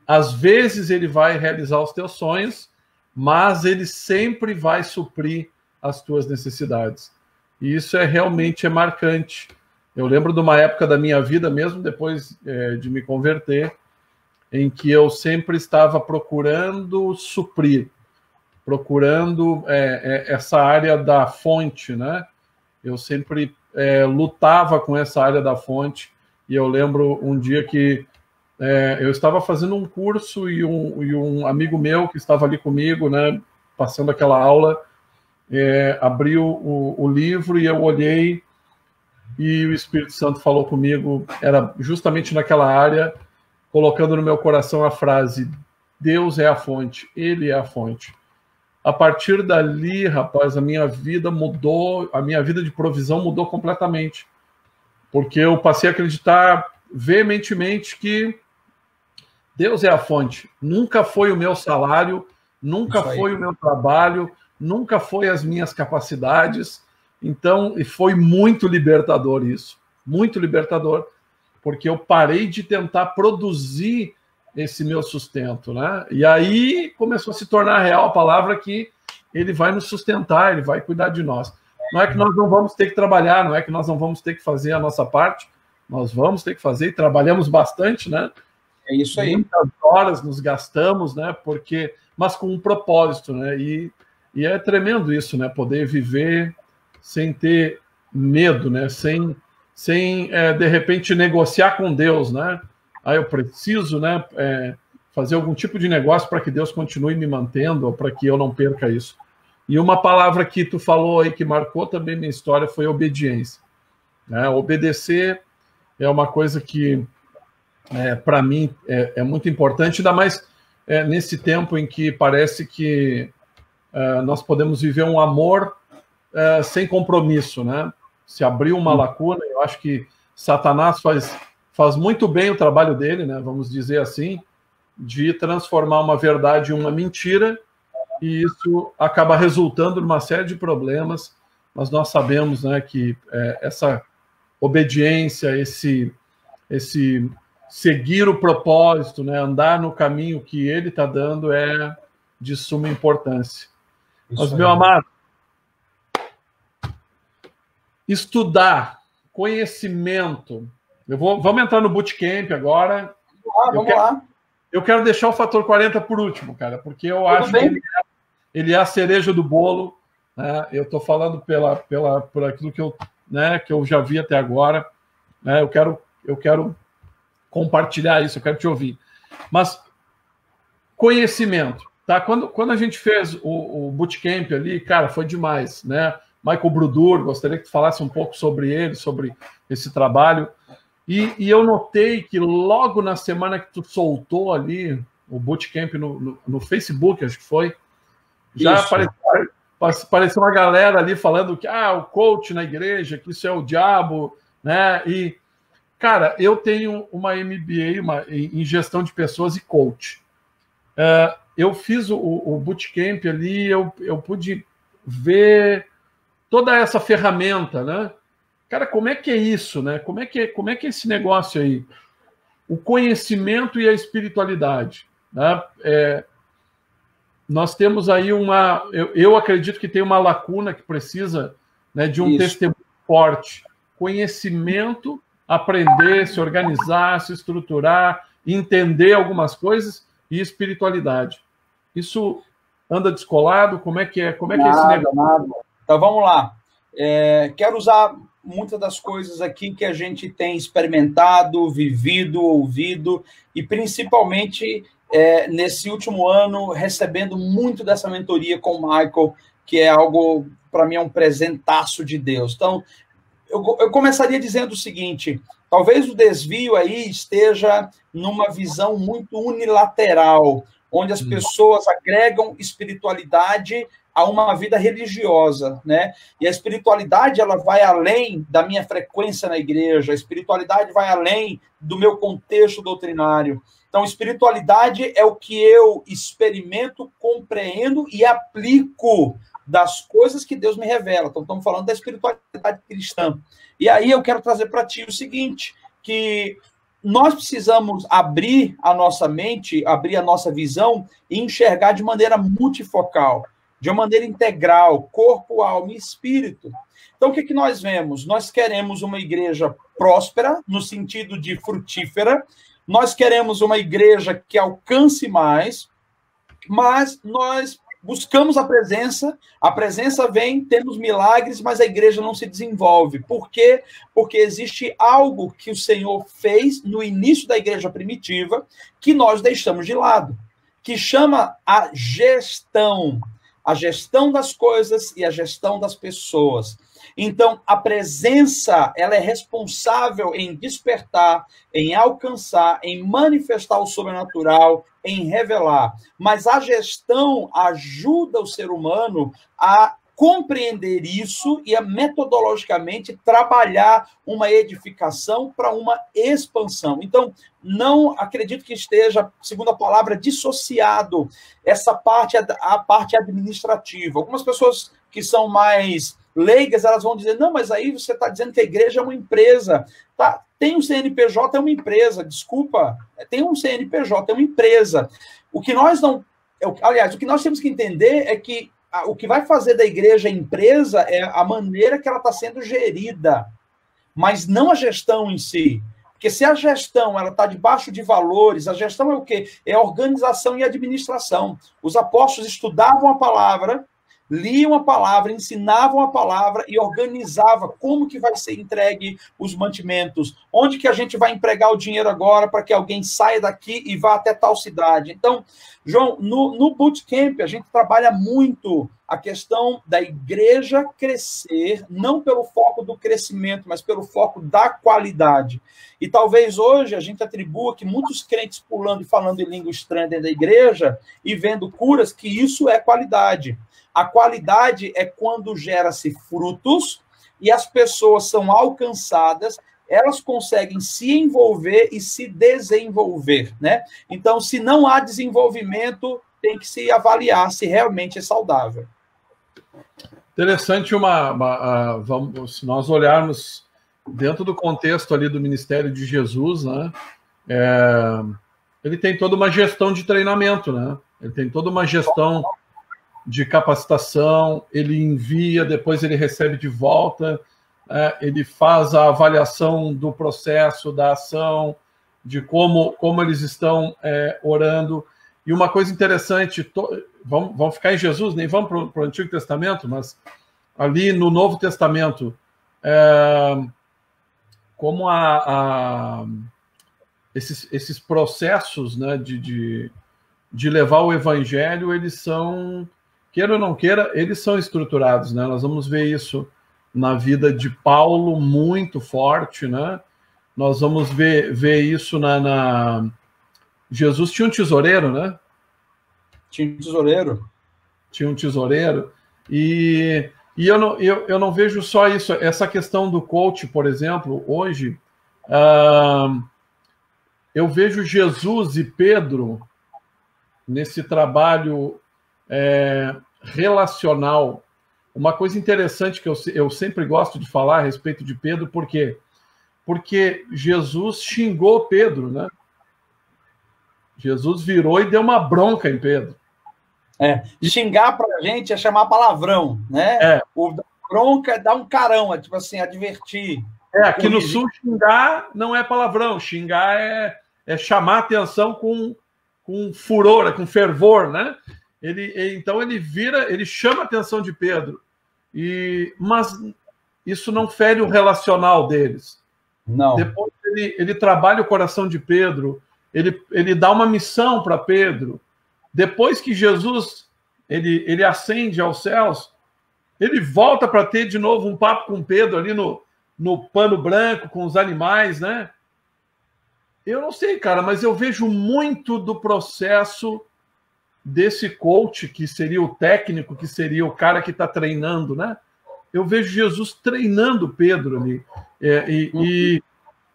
às vezes ele vai realizar os teus sonhos, mas ele sempre vai suprir as tuas necessidades. E isso realmente é marcante. Eu lembro de uma época da minha vida, mesmo depois de me converter, em que eu sempre estava procurando suprir, procurando essa área da fonte, né? Eu sempre lutava com essa área da fonte, e eu lembro um dia que eu estava fazendo um curso e um amigo meu que estava ali comigo, né, passando aquela aula, abriu o livro e eu olhei e o Espírito Santo falou comigo, era justamente naquela área, colocando no meu coração a frase: Deus é a fonte, Ele é a fonte. A partir dali, rapaz, a minha vida mudou, a minha vida de provisão mudou completamente. Porque eu passei a acreditar veementemente que Deus é a fonte. Nunca foi o meu salário, nunca foi o meu trabalho, nunca foi as minhas capacidades, Então, e foi muito libertador isso, muito libertador, porque eu parei de tentar produzir esse meu sustento, né? E aí começou a se tornar real a palavra que ele vai nos sustentar, ele vai cuidar de nós. Não é que nós não vamos ter que trabalhar, não é que nós não vamos ter que fazer a nossa parte, nós vamos ter que fazer, e trabalhamos bastante, né? É isso aí. Muitas horas nos gastamos, né? Mas com um propósito, né? E é tremendo isso, né? Poder viver sem ter medo, né? Sem de repente negociar com Deus, né? Aí eu preciso, né? Fazer algum tipo de negócio para que Deus continue me mantendo ou para que eu não perca isso. E uma palavra que tu falou aí que marcou também minha história foi obediência, né? Obedecer é uma coisa que para mim é muito importante, ainda mais nesse tempo em que parece que nós podemos viver um amor sem compromisso, né? Se abriu uma lacuna, eu acho que Satanás faz muito bem o trabalho dele, né? Vamos dizer assim, de transformar uma verdade em uma mentira, e isso acaba resultando numa série de problemas, mas nós sabemos, né, que essa obediência, esse seguir o propósito, né, andar no caminho que ele está dando é de suma importância. Mas, meu amado, estudar, conhecimento. Vamos entrar no bootcamp agora. Vamos lá. Eu quero deixar o fator 40 por último, cara, porque eu acho que ele é a cereja do bolo, né? Eu estou falando por aquilo que eu já vi até agora, né? Eu quero compartilhar isso, eu quero te ouvir. Mas conhecimento, tá? Quando a gente fez o bootcamp ali, cara, foi demais, né? Michael Brudur, gostaria que tu falasse um pouco sobre ele, sobre esse trabalho. E eu notei que logo na semana que tu soltou ali o bootcamp no Facebook, acho que foi, já apareceu uma galera ali falando que o coach na igreja, que isso é o diabo, né? E, cara, eu tenho uma MBA em gestão de pessoas e coach. Eu fiz o bootcamp ali, eu pude ver toda essa ferramenta, né? Cara, como é que é isso, né? Como é que é esse negócio aí? O conhecimento e a espiritualidade, né? Nós temos aí eu acredito que tem uma lacuna que precisa, né, de um testemunho forte. Conhecimento, aprender, se organizar, se estruturar, entender algumas coisas, e espiritualidade. Isso anda descolado? Como é que é esse negócio? Nada. Então, vamos lá. Quero usar muitas das coisas aqui que a gente tem experimentado, vivido, ouvido, e principalmente nesse último ano, recebendo muito dessa mentoria com o Michael, que é algo, para mim, é um presentaço de Deus. Então, eu começaria dizendo o seguinte: talvez o desvio aí esteja numa visão muito unilateral, onde as pessoas agregam espiritualidade a uma vida religiosa, né? E a espiritualidade, ela vai além da minha frequência na igreja, a espiritualidade vai além do meu contexto doutrinário. Então, espiritualidade é o que eu experimento, compreendo e aplico das coisas que Deus me revela. Então, estamos falando da espiritualidade cristã. E aí eu quero trazer para ti o seguinte, que nós precisamos abrir a nossa mente, abrir a nossa visão e enxergar de maneira multifocal, de uma maneira integral, corpo, alma e espírito. Então, o que nós vemos? Nós queremos uma igreja próspera, no sentido de frutífera, nós queremos uma igreja que alcance mais, mas nós buscamos a presença vem, temos milagres, mas a igreja não se desenvolve. Por quê? Porque existe algo que o Senhor fez no início da igreja primitiva que nós deixamos de lado, que chama a gestão das coisas e a gestão das pessoas. Então, a presença, ela é responsável em despertar, em alcançar, em manifestar o sobrenatural, em revelar. Mas a gestão ajuda o ser humano a compreender isso e a metodologicamente trabalhar uma edificação para uma expansão. Então, não acredito que esteja, segundo a palavra, dissociado essa parte, a parte administrativa. Algumas pessoas que são mais leigas, elas vão dizer, não, mas aí você está dizendo que a igreja é uma empresa. Tá, tem um CNPJ, é uma empresa, desculpa, tem um CNPJ, é uma empresa. O que nós não... Aliás, o que nós temos que entender é que o que vai fazer da igreja empresa é a maneira que ela está sendo gerida, mas não a gestão em si. Porque se a gestão ela está debaixo de valores, a gestão é o quê? É organização e administração. Os apóstolos estudavam a palavra, liam a palavra, ensinavam a palavra e organizavam como que vai ser entregue os mantimentos, onde que a gente vai empregar o dinheiro agora para que alguém saia daqui e vá até tal cidade. Então, João, no Bootcamp a gente trabalha muito a questão da igreja crescer, não pelo foco do crescimento, mas pelo foco da qualidade. E talvez hoje a gente atribua que muitos crentes pulando e falando em língua estranha dentro da igreja e vendo curas, que isso é qualidade. A qualidade é quando gera-se frutos e as pessoas são alcançadas, elas conseguem se envolver e se desenvolver, né? Então, se não há desenvolvimento, tem que se avaliar se realmente é saudável. Interessante se nós olharmos dentro do contexto ali do ministério de Jesus, né? Ele tem toda uma gestão de treinamento, né? Ele tem toda uma gestão de capacitação, ele envia, depois ele recebe de volta, ele faz a avaliação do processo, da ação, de como eles estão orando. E uma coisa interessante, vamos ficar em Jesus, nem vamos para o Antigo Testamento, mas ali no Novo Testamento, como esses processos, né, de levar o evangelho, eles são, queira ou não queira, eles são estruturados, né? Nós vamos ver isso na vida de Paulo muito forte, né? Nós vamos ver isso Jesus tinha um tesoureiro, né? Tinha um tesoureiro. Tinha um tesoureiro. E eu não vejo só isso. Essa questão do coach, por exemplo, hoje, eu vejo Jesus e Pedro nesse trabalho relacional. Uma coisa interessante que eu sempre gosto de falar a respeito de Pedro, por quê? Porque Jesus xingou Pedro, né? Jesus virou e deu uma bronca em Pedro. Xingar para a gente é chamar palavrão, né? O bronca é dar um carão, é tipo assim, advertir. Aqui no Sul, xingar não é palavrão. Xingar é chamar atenção com furor, com fervor, né? Então ele chama a atenção de Pedro. Mas isso não fere o relacional deles. Não. Depois ele trabalha o coração de Pedro, ele dá uma missão para Pedro. Depois que Jesus ele ascende aos céus, ele volta para ter de novo um papo com Pedro ali no pano branco, com os animais, né? Eu não sei, cara, mas eu vejo muito do processo desse coach, que seria o técnico, que seria o cara que está treinando, né? Eu vejo Jesus treinando Pedro ali. E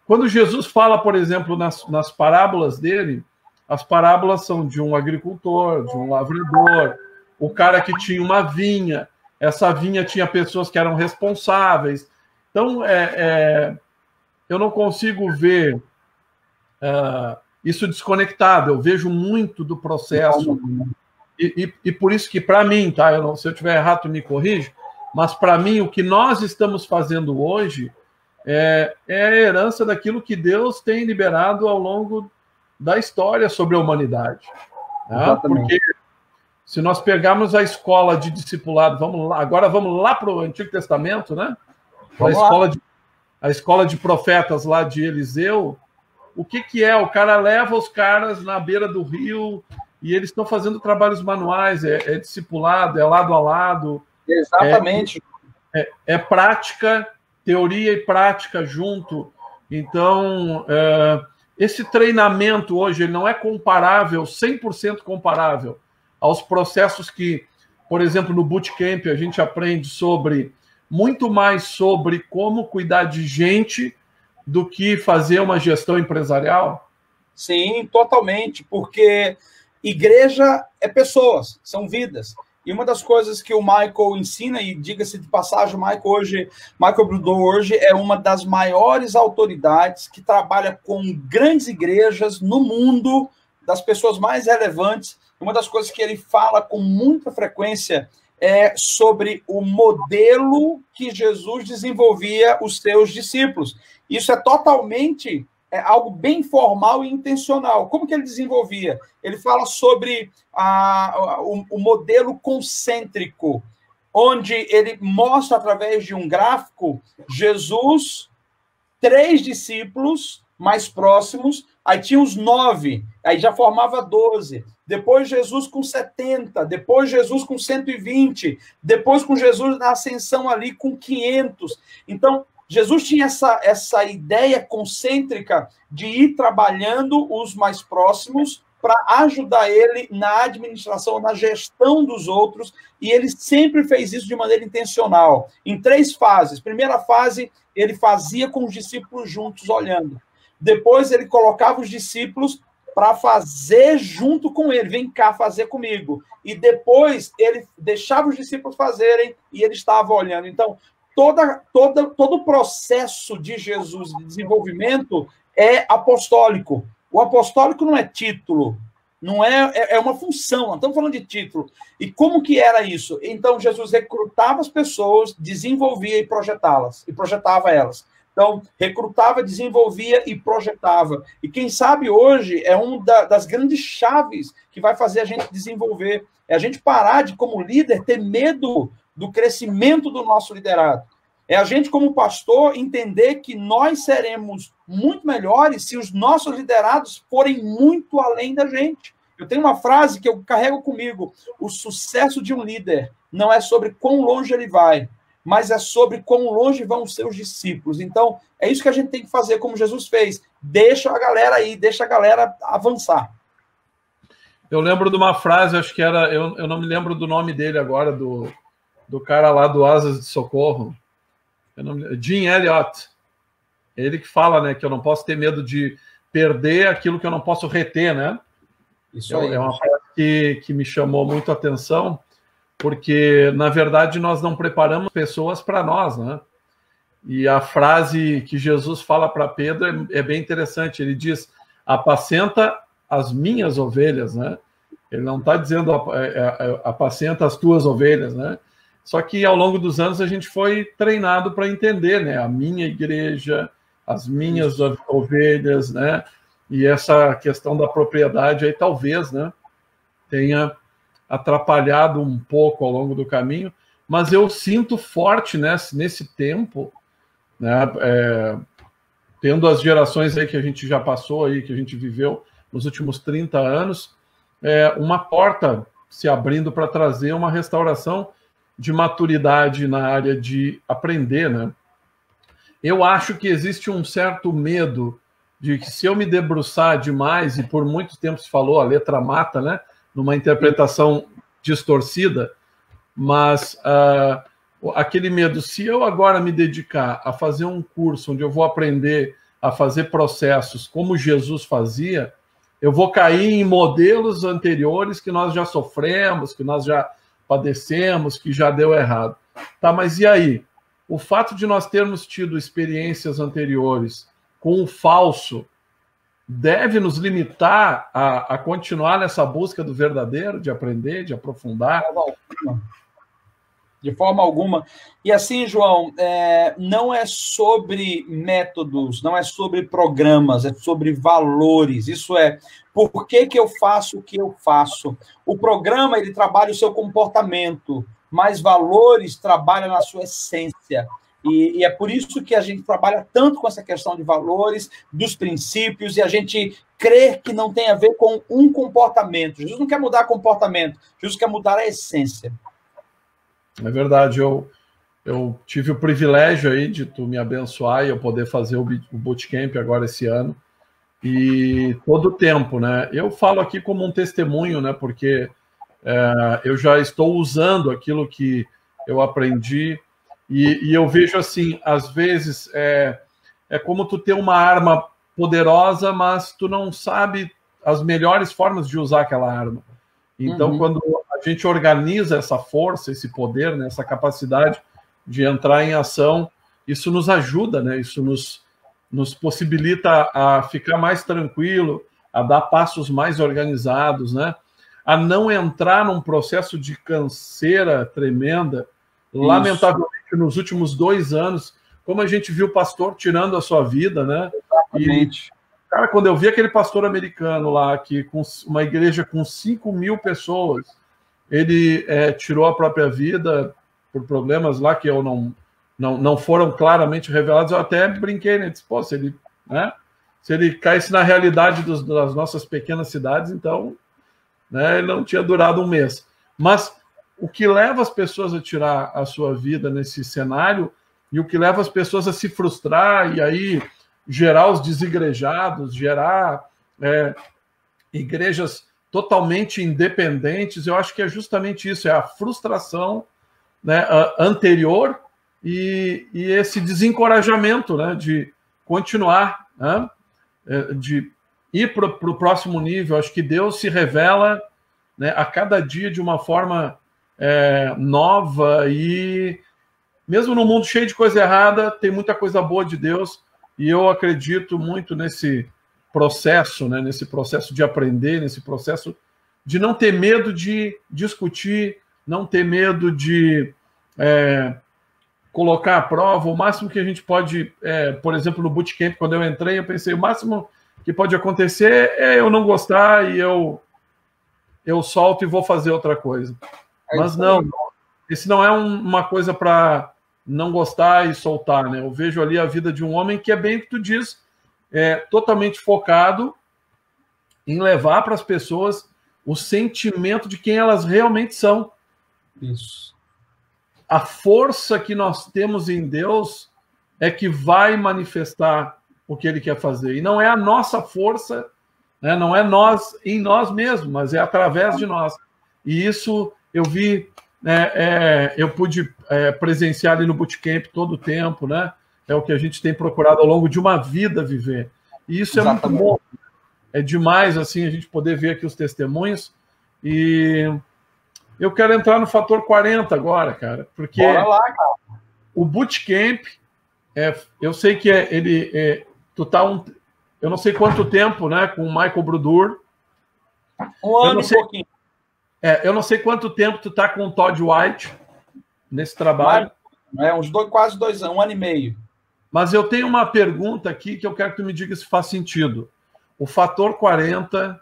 quando Jesus fala, por exemplo, nas parábolas dele, as parábolas são de um agricultor, de um lavrador, o cara que tinha uma vinha, essa vinha tinha pessoas que eram responsáveis. Então, eu não consigo ver isso desconectado, eu vejo muito do processo. E por isso que, para mim, tá? Se eu estiver errado, tu me corrige, mas para mim, o que nós estamos fazendo hoje é a herança daquilo que Deus tem liberado ao longo da história sobre a humanidade. Né? Porque se nós pegarmos a escola de discipulado, agora vamos lá para o Antigo Testamento, né? A escola de profetas lá de Eliseu, o que é? O cara leva os caras na beira do rio e eles estão fazendo trabalhos manuais, é discipulado, é lado a lado. Exatamente. É prática, teoria e prática junto. Então, esse treinamento hoje ele não é comparável, 100% comparável aos processos que, por exemplo, no Bootcamp a gente aprende muito mais sobre como cuidar de gente do que fazer uma gestão empresarial? Sim, totalmente, porque igreja é pessoas, são vidas. E uma das coisas que o Michael ensina, e diga-se de passagem, Michael Bludou hoje é uma das maiores autoridades que trabalha com grandes igrejas no mundo, das pessoas mais relevantes. Uma das coisas que ele fala com muita frequência é sobre o modelo que Jesus desenvolvia os seus discípulos. Isso é totalmente algo bem formal e intencional. Como que ele desenvolvia? Ele fala sobre o modelo concêntrico, onde ele mostra através de um gráfico Jesus, 3 discípulos mais próximos, aí tinha os 9, aí já formava 12. Depois Jesus com 70, depois Jesus com 120, depois com Jesus na ascensão ali com 500. Então, Jesus tinha essa ideia concêntrica de ir trabalhando os mais próximos para ajudar ele na administração, na gestão dos outros, e ele sempre fez isso de maneira intencional, em 3 fases. Primeira fase, ele fazia com os discípulos juntos, olhando. Depois, ele colocava os discípulos para fazer junto com ele. Vem cá fazer comigo. E depois, ele deixava os discípulos fazerem e ele estava olhando. Então, todo o processo de Jesus de desenvolvimento é apostólico. O apostólico não é título, não é uma função, não estamos falando de título. E como que era isso? Então, Jesus recrutava as pessoas, desenvolvia e projetava elas. Então, recrutava, desenvolvia e projetava. E quem sabe hoje é uma das grandes chaves que vai fazer a gente desenvolver. É a gente parar de, como líder, ter medo do crescimento do nosso liderado. É a gente, como pastor, entender que nós seremos muito melhores se os nossos liderados forem muito além da gente. Eu tenho uma frase que eu carrego comigo: o sucesso de um líder não é sobre quão longe ele vai, mas é sobre quão longe vão os seus discípulos. Então, é isso que a gente tem que fazer, como Jesus fez. Deixa a galera aí, deixa a galera avançar. Eu lembro de uma frase, acho que era... Eu não me lembro do nome dele agora, do cara lá do Asas de Socorro. Jim Elliot. Ele que fala, né, que eu não posso ter medo de perder aquilo que eu não posso reter, né? Isso aí. É uma frase que me chamou muito a atenção, porque, na verdade, nós não preparamos pessoas para nós, né? E a frase que Jesus fala para Pedro é bem interessante. Ele diz: apacenta as minhas ovelhas, né? Ele não está dizendo apacenta as tuas ovelhas, né? Só que ao longo dos anos a gente foi treinado para entender, né? A minha igreja, as minhas ovelhas, né? E essa questão da propriedade aí talvez, né, tenha atrapalhado um pouco ao longo do caminho, mas eu sinto forte nesse tempo, né, tendo as gerações aí que a gente já passou aí, que a gente viveu nos últimos 30 anos, uma porta se abrindo para trazer uma restauração de maturidade na área de aprender, né? Eu acho que existe um certo medo de que, se eu me debruçar demais, e por muito tempo se falou, a letra mata, né? Numa interpretação distorcida, mas aquele medo, se eu agora me dedicar a fazer um curso onde eu vou aprender a fazer processos como Jesus fazia, eu vou cair em modelos anteriores que nós já sofremos, que nós já padecemos, que já deu errado. Tá, mas e aí? O fato de nós termos tido experiências anteriores com o falso deve nos limitar a continuar nessa busca do verdadeiro, de aprender, de aprofundar? De forma alguma. E assim, João, não é sobre métodos, não é sobre programas, é sobre valores. Isso é, por que eu faço o que eu faço? O programa, ele trabalha o seu comportamento, mas valores trabalham na sua essência. E é por isso que a gente trabalha tanto com essa questão de valores, dos princípios, e a gente crê que não tem a ver com um comportamento. Jesus não quer mudar comportamento, Jesus quer mudar a essência. É verdade, eu tive o privilégio aí de tu me abençoar e eu poder fazer o bootcamp agora esse ano. E todo o tempo, né? Eu falo aqui como um testemunho, né? Porque eu já estou usando aquilo que eu aprendi. E eu vejo assim, às vezes, é como tu ter uma arma poderosa, mas tu não sabe as melhores formas de usar aquela arma. Então, quando a gente organiza essa força, esse poder, né, essa capacidade de entrar em ação, isso nos ajuda, né? Isso nos possibilita a ficar mais tranquilo, a dar passos mais organizados, né? A não entrar num processo de canseira tremenda. Isso. Lamentavelmente, nos últimos 2 anos, como a gente viu o pastor tirando a sua vida, né? Exatamente. E, cara, quando eu vi aquele pastor americano lá, que com uma igreja com 5.000 pessoas, ele tirou a própria vida por problemas lá que eu não foram claramente revelados, eu até brinquei, né? Disse, pô, se ele caísse na realidade das nossas pequenas cidades, então, né, ele não tinha durado 1 mês. Mas o que leva as pessoas a tirar a sua vida nesse cenário e o que leva as pessoas a se frustrar e aí gerar os desigrejados, gerar igrejas totalmente independentes, eu acho que é justamente isso, é a frustração, né, anterior e esse desencorajamento, né, de continuar, né, de ir para o próximo nível. Acho que Deus se revela, né, a cada dia de uma forma nova e mesmo no mundo cheio de coisa errada, tem muita coisa boa de Deus e eu acredito muito nesse processo, né, nesse processo de aprender, nesse processo de não ter medo de discutir, não ter medo de colocar à prova. O máximo que a gente pode, por exemplo, no bootcamp, quando eu entrei, eu pensei, o máximo que pode acontecer é eu não gostar e eu solto e vou fazer outra coisa. Mas não, esse não é uma coisa para não gostar e soltar, né? Eu vejo ali a vida de um homem que é bem o que tu diz, totalmente focado em levar para as pessoas o sentimento de quem elas realmente são. Isso. A força que nós temos em Deus é que vai manifestar o que Ele quer fazer. E não é a nossa força, né? Não é nós em nós mesmos, mas é através de nós. E isso eu vi, eu pude presenciar ali no bootcamp todo o tempo, né? É o que a gente tem procurado ao longo de uma vida viver. E isso Exatamente. É muito bom. É demais, assim, a gente poder ver aqui os testemunhos. E eu quero entrar no fator 40 agora, cara, porque bora lá, cara. O bootcamp, eu sei que tu tá eu não sei quanto tempo, né, com o Michael Brudur. 1 ano e pouquinho. Eu não sei quanto tempo tu tá com o Todd White nesse trabalho. Quase 2 anos, 1 ano e meio. Mas eu tenho uma pergunta aqui que eu quero que tu me diga se faz sentido. O fator 40,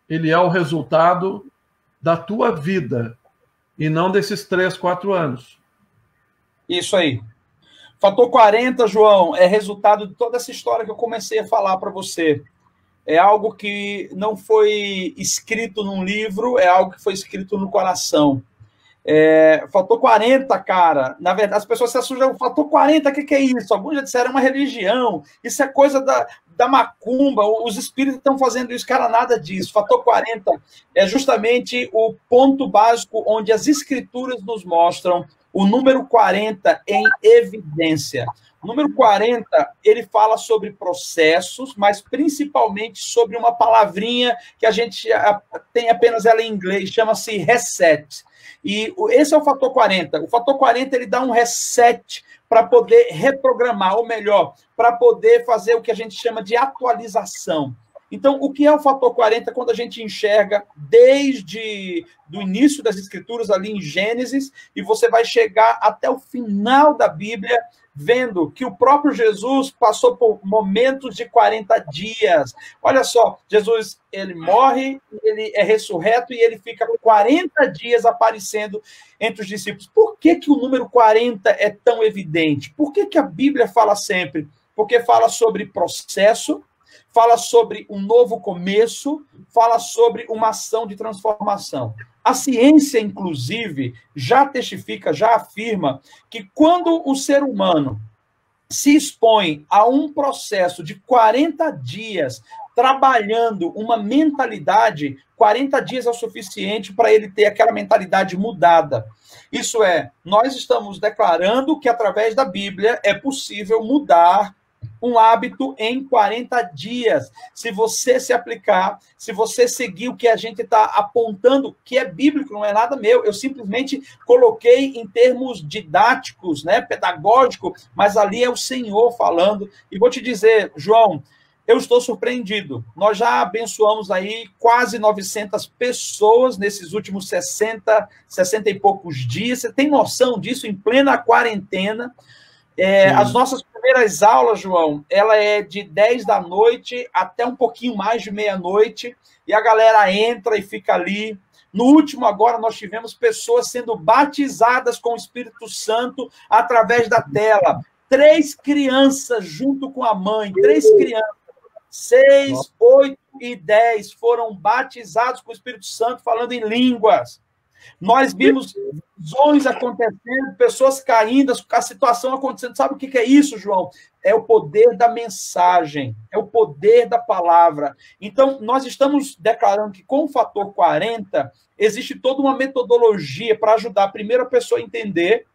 ele é o resultado da tua vida e não desses 3, 4 anos. Isso aí. Fator 40, João, é resultado de toda essa história que eu comecei a falar para você. É algo que não foi escrito num livro, é algo que foi escrito no coração. Fator 40, cara, na verdade, as pessoas se assustam. O fator 40, o que é isso? Alguns já disseram, é uma religião, isso é coisa da macumba, os espíritos estão fazendo isso, cara, nada disso. Fator 40 é justamente o ponto básico onde as escrituras nos mostram o número 40 em evidência. O número 40, ele fala sobre processos, mas principalmente sobre uma palavrinha que a gente tem apenas ela em inglês, chama-se reset. E esse é o fator 40. O fator 40, ele dá um reset para poder reprogramar, ou melhor, para poder fazer o que a gente chama de atualização. Então, o que é o fator 40 quando a gente enxerga desde o início das escrituras, ali em Gênesis, e você vai chegar até o final da Bíblia, vendo que o próprio Jesus passou por momentos de 40 dias. Olha só, Jesus, ele morre, ele é ressurreto e ele fica 40 dias aparecendo entre os discípulos. Por que o número 40 é tão evidente? Por que a Bíblia fala sempre? Porque fala sobre processo, fala sobre um novo começo, fala sobre uma ação de transformação. A ciência, inclusive, já testifica, já afirma que quando o ser humano se expõe a um processo de 40 dias trabalhando uma mentalidade, 40 dias é o suficiente para ele ter aquela mentalidade mudada. Isso é, nós estamos declarando que através da Bíblia é possível mudar um hábito em 40 dias. Se você se aplicar, se você seguir o que a gente está apontando, que é bíblico, não é nada meu, eu simplesmente coloquei em termos didáticos, né, pedagógico, mas ali é o Senhor falando. E vou te dizer, João, eu estou surpreendido. Nós já abençoamos aí quase 900 pessoas nesses últimos 60 e poucos dias. Você tem noção disso em plena quarentena? As nossas primeiras aulas, João, ela é de 10 da noite até um pouquinho mais de meia-noite, e a galera entra e fica ali. No último agora, nós tivemos pessoas sendo batizadas com o Espírito Santo através da tela. 3 crianças junto com a mãe, 3 crianças. 6, 8 e 10 foram batizados com o Espírito Santo, falando em línguas. Nós vimos visões acontecendo, pessoas caindo, a situação acontecendo. Sabe o que é isso, João? É o poder da mensagem, é o poder da palavra. Então, nós estamos declarando que com o fator 40, existe toda uma metodologia para ajudar a primeira pessoa a entender.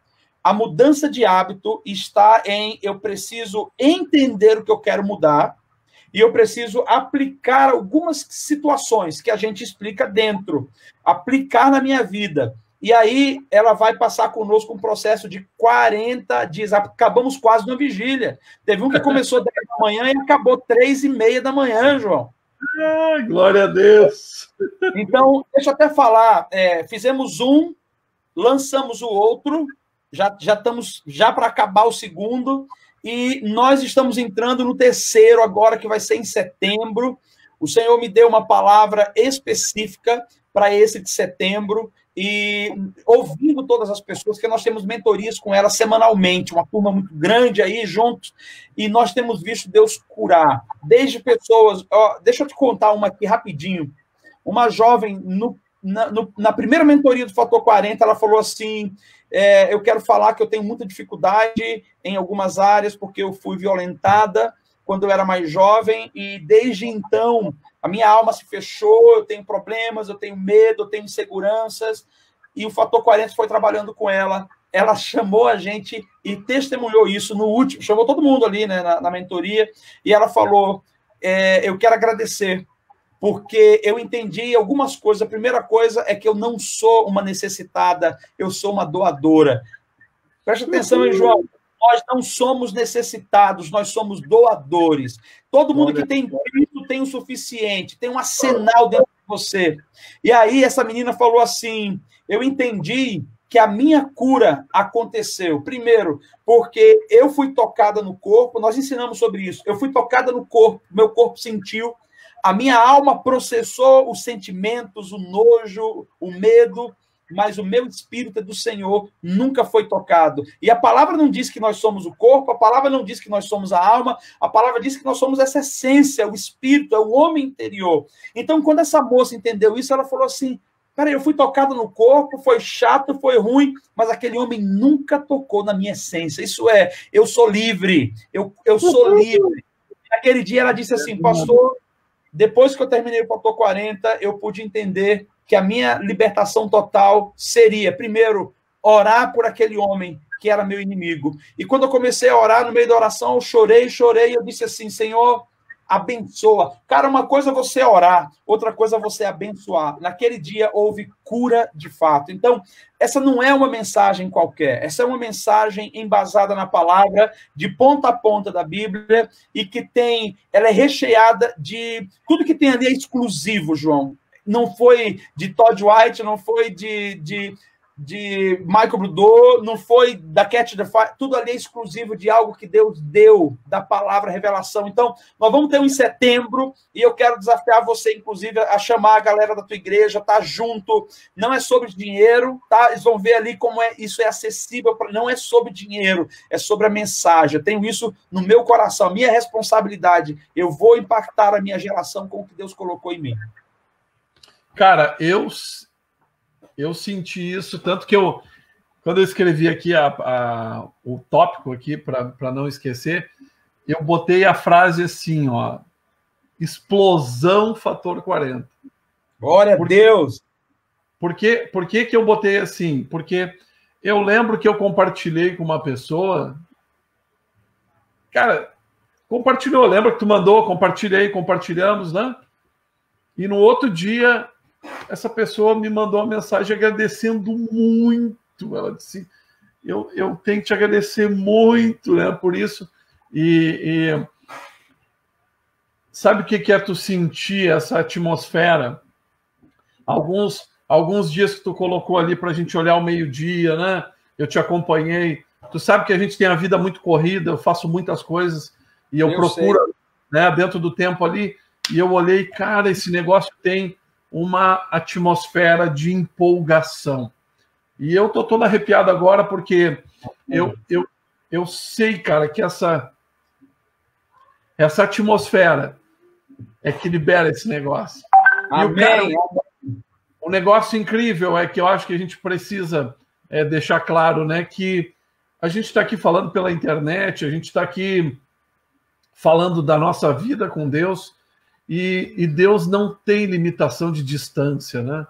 A mudança de hábito está em eu preciso entender o que eu quero mudar, e eu preciso aplicar algumas situações que a gente explica dentro, aplicar na minha vida. E aí ela vai passar conosco um processo de 40 dias. Acabamos quase na vigília. Teve um que começou 10 da manhã e acabou 3h30 da manhã, João. Glória a Deus! Então, deixa eu até falar, fizemos um, lançamos o outro, já estamos para acabar o segundo, e nós estamos entrando no terceiro agora, que vai ser em setembro. O Senhor me deu uma palavra específica para esse de setembro, e ouvindo todas as pessoas, que nós temos mentorias com elas semanalmente, uma turma muito grande aí juntos, e nós temos visto Deus curar, desde pessoas... deixa eu te contar uma aqui rapidinho. Uma jovem, na primeira mentoria do Fator 40, ela falou assim... eu quero falar que eu tenho muita dificuldade em algumas áreas, porque eu fui violentada quando eu era mais jovem, e desde então a minha alma se fechou, eu tenho problemas, eu tenho medo, eu tenho inseguranças, e o Fator 40 foi trabalhando com ela. Ela chamou a gente e testemunhou isso no último, chamou todo mundo ali, né, na mentoria, e ela falou, eu quero agradecer, porque eu entendi algumas coisas. A primeira coisa é que eu não sou uma necessitada, eu sou uma doadora. Preste atenção aí, João. Nós não somos necessitados, nós somos doadores. Todo mundo que tem Cristo tem o suficiente, tem um arsenal dentro de você. E aí essa menina falou assim, eu entendi que a minha cura aconteceu. Primeiro, porque eu fui tocada no corpo, nós ensinamos sobre isso, eu fui tocada no corpo, meu corpo sentiu, a minha alma processou os sentimentos, o nojo, o medo, mas o meu espírito é do Senhor, nunca foi tocado. E a palavra não diz que nós somos o corpo, a palavra não diz que nós somos a alma, a palavra diz que nós somos essa essência, o espírito, é o homem interior. Então, quando essa moça entendeu isso, ela falou assim, cara, eu fui tocado no corpo, foi chato, foi ruim, mas aquele homem nunca tocou na minha essência. Isso é, eu sou livre, eu sou livre. Naquele dia ela disse assim, pastor, depois que eu terminei o Fator 40, eu pude entender que a minha libertação total seria, primeiro, orar por aquele homem que era meu inimigo. E quando eu comecei a orar, no meio da oração, eu chorei, e eu disse assim, Senhor, abençoa. Cara, uma coisa é você orar, outra coisa é você abençoar. Naquele dia houve cura de fato. Então, essa não é uma mensagem qualquer, essa é uma mensagem embasada na palavra, de ponta a ponta da Bíblia, e que ela é recheada de... Tudo que tem ali é exclusivo, João. Não foi de Todd White, não foi de Michael Brudot, não foi da Catch the Fire, tudo ali é exclusivo de algo que Deus deu, da palavra revelação. Então, nós vamos ter um em setembro, e eu quero desafiar você, inclusive, a chamar a galera da tua igreja, tá junto, não é sobre dinheiro, tá? Eles vão ver ali como isso é acessível, não é sobre dinheiro, é sobre a mensagem. Eu tenho isso no meu coração, minha responsabilidade, eu vou impactar a minha geração com o que Deus colocou em mim. Cara, eu senti isso, tanto que quando eu escrevi aqui o tópico aqui, para não esquecer, eu botei a frase assim, ó, explosão fator 40. Glória a Deus! Por que eu botei assim? Porque eu lembro que eu compartilhei com uma pessoa, cara, compartilhou. Lembra que tu mandou? Compartilhei, compartilhamos, né? E no outro dia, essa pessoa me mandou uma mensagem agradecendo muito. Ela disse, eu tenho que te agradecer muito, né, por isso. E sabe o que é tu sentir essa atmosfera? Alguns dias que tu colocou ali para a gente olhar ao meio-dia, né? Eu te acompanhei. Tu sabe que a gente tem a vida muito corrida, eu faço muitas coisas e eu procuro, né, dentro do tempo ali. E eu olhei, cara, esse negócio tem uma atmosfera de empolgação. E eu tô todo arrepiado agora porque eu sei, cara, que essa atmosfera é que libera esse negócio. Amém. O negócio incrível é que eu acho que a gente precisa deixar claro, né, que a gente está aqui falando pela internet, a gente está aqui falando da nossa vida com Deus, e Deus não tem limitação de distância, né?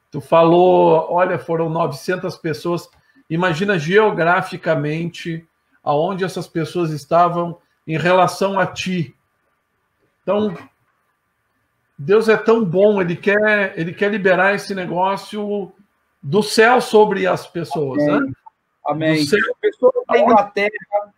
Tu falou, olha, foram 900 pessoas. Imagina geograficamente aonde essas pessoas estavam em relação a ti. Então, Deus é tão bom, Ele quer liberar esse negócio do céu sobre as pessoas, Amém. né? Amém. Pessoas da Inglaterra,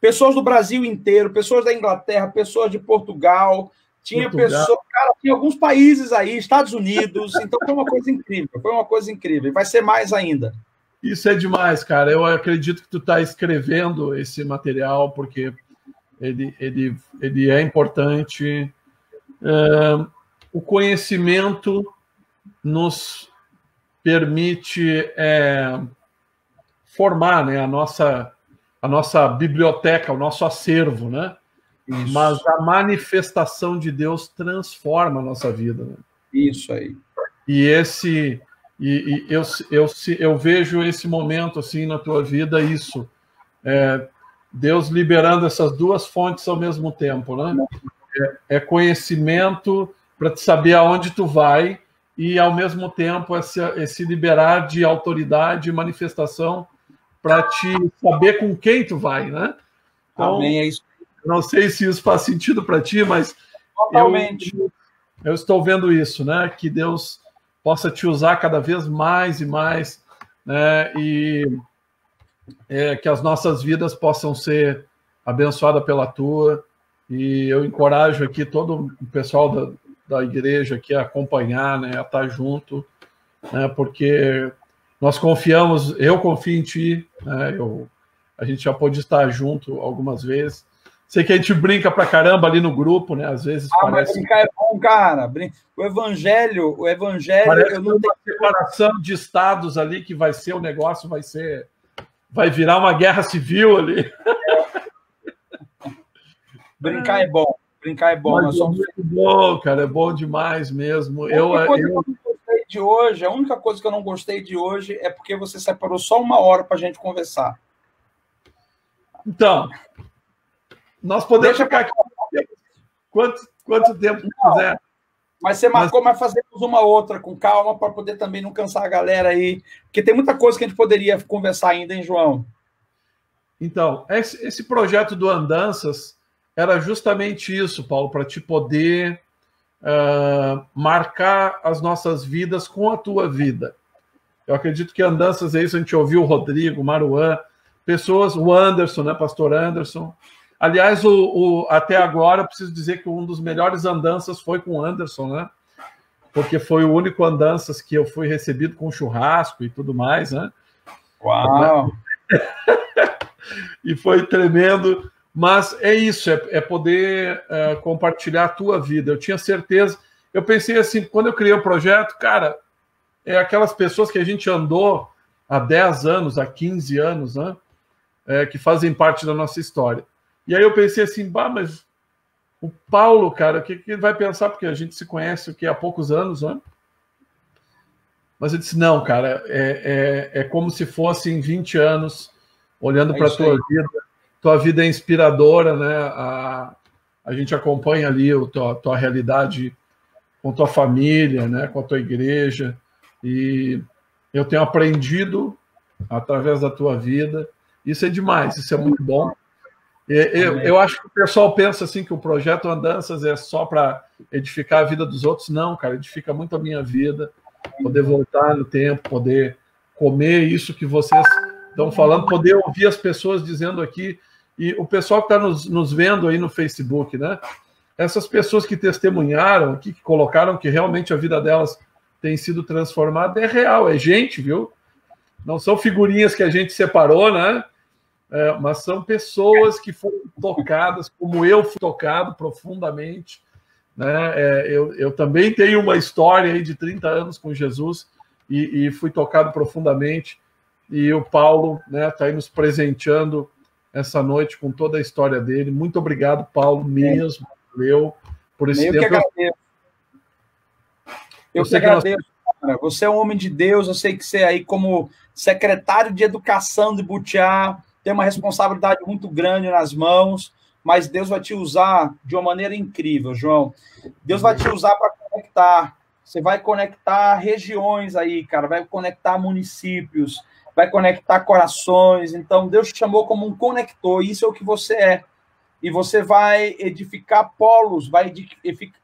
pessoas do Brasil inteiro, pessoas da Inglaterra, pessoas de Portugal, tinha pessoas, cara, tinha alguns países aí, Estados Unidos, então foi uma coisa incrível, vai ser mais ainda. Isso é demais, cara. Eu acredito que tu está escrevendo esse material porque ele é importante. O conhecimento nos permite formar, né, a nossa biblioteca, o nosso acervo, né? Isso. Mas a manifestação de Deus transforma a nossa vida, né? Isso aí. Eu vejo esse momento assim na tua vida, isso. Deus liberando essas duas fontes ao mesmo tempo, né? É conhecimento para te saber aonde tu vai e, ao mesmo tempo, esse liberar de autoridade e manifestação para te saber com quem tu vai, né? Então, amém, é isso. Não sei se isso faz sentido para ti, mas totalmente. Eu estou vendo isso, né? Que Deus possa te usar cada vez mais e mais, né? E que as nossas vidas possam ser abençoadas pela tua. E eu encorajo aqui todo o pessoal da igreja aqui a acompanhar, né? A estar junto, né? Porque nós confiamos, eu confio em ti, né? A gente já pôde estar junto algumas vezes. Sei que a gente brinca pra caramba ali no grupo, né? Às vezes parece... mas brincar é bom, cara. O evangelho... Parece uma separação de estados ali que vai ser, o negócio vai virar uma guerra civil ali. Brincar é bom. Mas é muito bom, cara. É bom demais mesmo. A única coisa que eu não gostei de hoje é porque você separou só 1 hora pra gente conversar. Então... Nós podemos ficar aqui quanto tempo quiser. Mas você marcou, mas fazemos uma outra com calma para poder também não cansar a galera aí. Porque tem muita coisa que a gente poderia conversar ainda, hein, João? Então, esse projeto do Andanças era justamente isso, Paulo, para te poder marcar as nossas vidas com a tua vida. Eu acredito que Andanças é isso, a gente ouviu o Rodrigo, o Maruan, pessoas, o Anderson, né, pastor Anderson. Aliás, até agora, eu preciso dizer que um dos melhores andanças foi com o Anderson, né? Porque foi o único andanças que eu fui recebido com churrasco e tudo mais, né? Uau! E foi tremendo. Mas é isso, é poder compartilhar a tua vida. Eu tinha certeza... Eu pensei assim, quando eu criei o projeto, cara, é aquelas pessoas que a gente andou há 10 anos, há 15 anos, né? Que fazem parte da nossa história. E aí eu pensei assim, mas o Paulo, cara, o que ele vai pensar? Porque a gente se conhece há poucos anos, né? Mas eu disse, não, cara, é como se fossem 20 anos olhando para a tua vida. Tua vida é inspiradora, né? A gente acompanha ali tua realidade com tua família, né? Com a tua igreja. E eu tenho aprendido através da tua vida. Isso é demais, isso é muito bom. Eu acho que o pessoal pensa assim que o projeto Andanças é só para edificar a vida dos outros. Não, cara, edifica muito a minha vida, poder voltar no tempo, poder comer isso que vocês estão falando, poder ouvir as pessoas dizendo aqui, e o pessoal que está nos vendo aí no Facebook, né? Essas pessoas que testemunharam aqui, que colocaram que realmente a vida delas tem sido transformada, é real, é gente, viu? Não são figurinhas que a gente separou, né? Mas são pessoas que foram tocadas, como eu fui tocado profundamente, né? Eu também tenho uma história aí de 30 anos com Jesus e fui tocado profundamente, e o Paulo, né, está aí nos presenteando essa noite com toda a história dele. Muito obrigado, Paulo, mesmo, valeu por esse tempo. Eu que agradeço, cara. Você é um homem de Deus, eu sei que você aí como secretário de Educação de Butiá tem uma responsabilidade muito grande nas mãos, mas Deus vai te usar de uma maneira incrível, João. Deus vai te usar para conectar. Você vai conectar regiões aí, cara, vai conectar municípios, vai conectar corações. Então, Deus te chamou como um conector, isso é o que você é. E você vai edificar polos, vai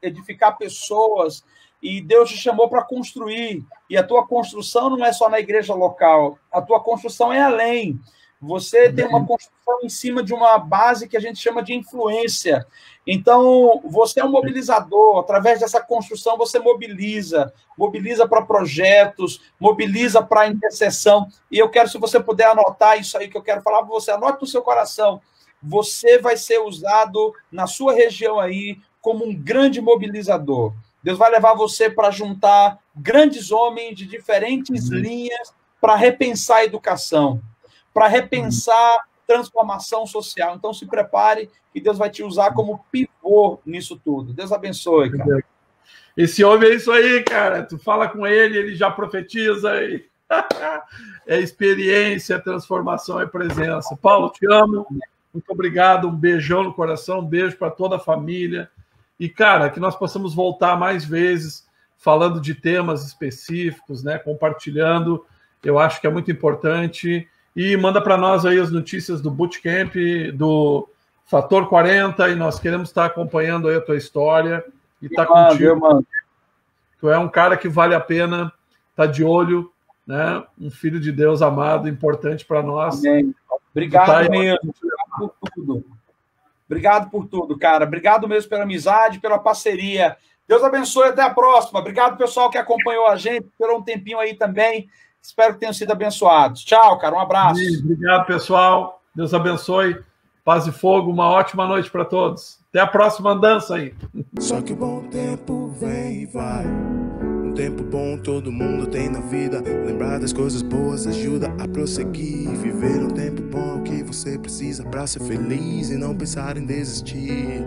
edificar pessoas, e Deus te chamou para construir. E a tua construção não é só na igreja local, a tua construção é além. Você tem uma construção em cima de uma base que a gente chama de influência. Então, você é um mobilizador. Através dessa construção, você mobiliza para projetos, mobiliza para intercessão. E eu quero, se você puder anotar isso aí que eu quero falar para você, anote no seu coração. Você vai ser usado na sua região aí como um grande mobilizador. Deus vai levar você para juntar grandes homens de diferentes linhas para repensar a educação, para repensar transformação social. Então, se prepare, que Deus vai te usar como pivô nisso tudo. Deus abençoe, cara. Esse homem é isso aí, cara. Tu fala com ele, ele já profetiza. É experiência, transformação, é presença. Paulo, te amo. Muito obrigado. Um beijão no coração. Um beijo para toda a família. E, cara, que nós possamos voltar mais vezes falando de temas específicos, né? Compartilhando. Eu acho que é muito importante. E manda para nós aí as notícias do Bootcamp, do Fator 40, e nós queremos estar acompanhando aí a tua história e estar contigo. Mano. Tu é um cara que vale a pena estar de olho, né? Um filho de Deus amado, importante para nós. Amém. Obrigado mesmo. Obrigado por tudo. Obrigado por tudo, cara. Obrigado mesmo pela amizade, pela parceria. Deus abençoe, até a próxima. Obrigado, pessoal, que acompanhou a gente por um tempinho aí também. Espero que tenham sido abençoados. Tchau, cara. Um abraço. Obrigado, pessoal. Deus abençoe. Paz e fogo. Uma ótima noite para todos. Até a próxima andança aí. Só que o bom tempo vem e vai. Um tempo bom todo mundo tem na vida. Lembrar das coisas boas ajuda a prosseguir. Viver um tempo bom que você precisa para ser feliz e não pensar em desistir.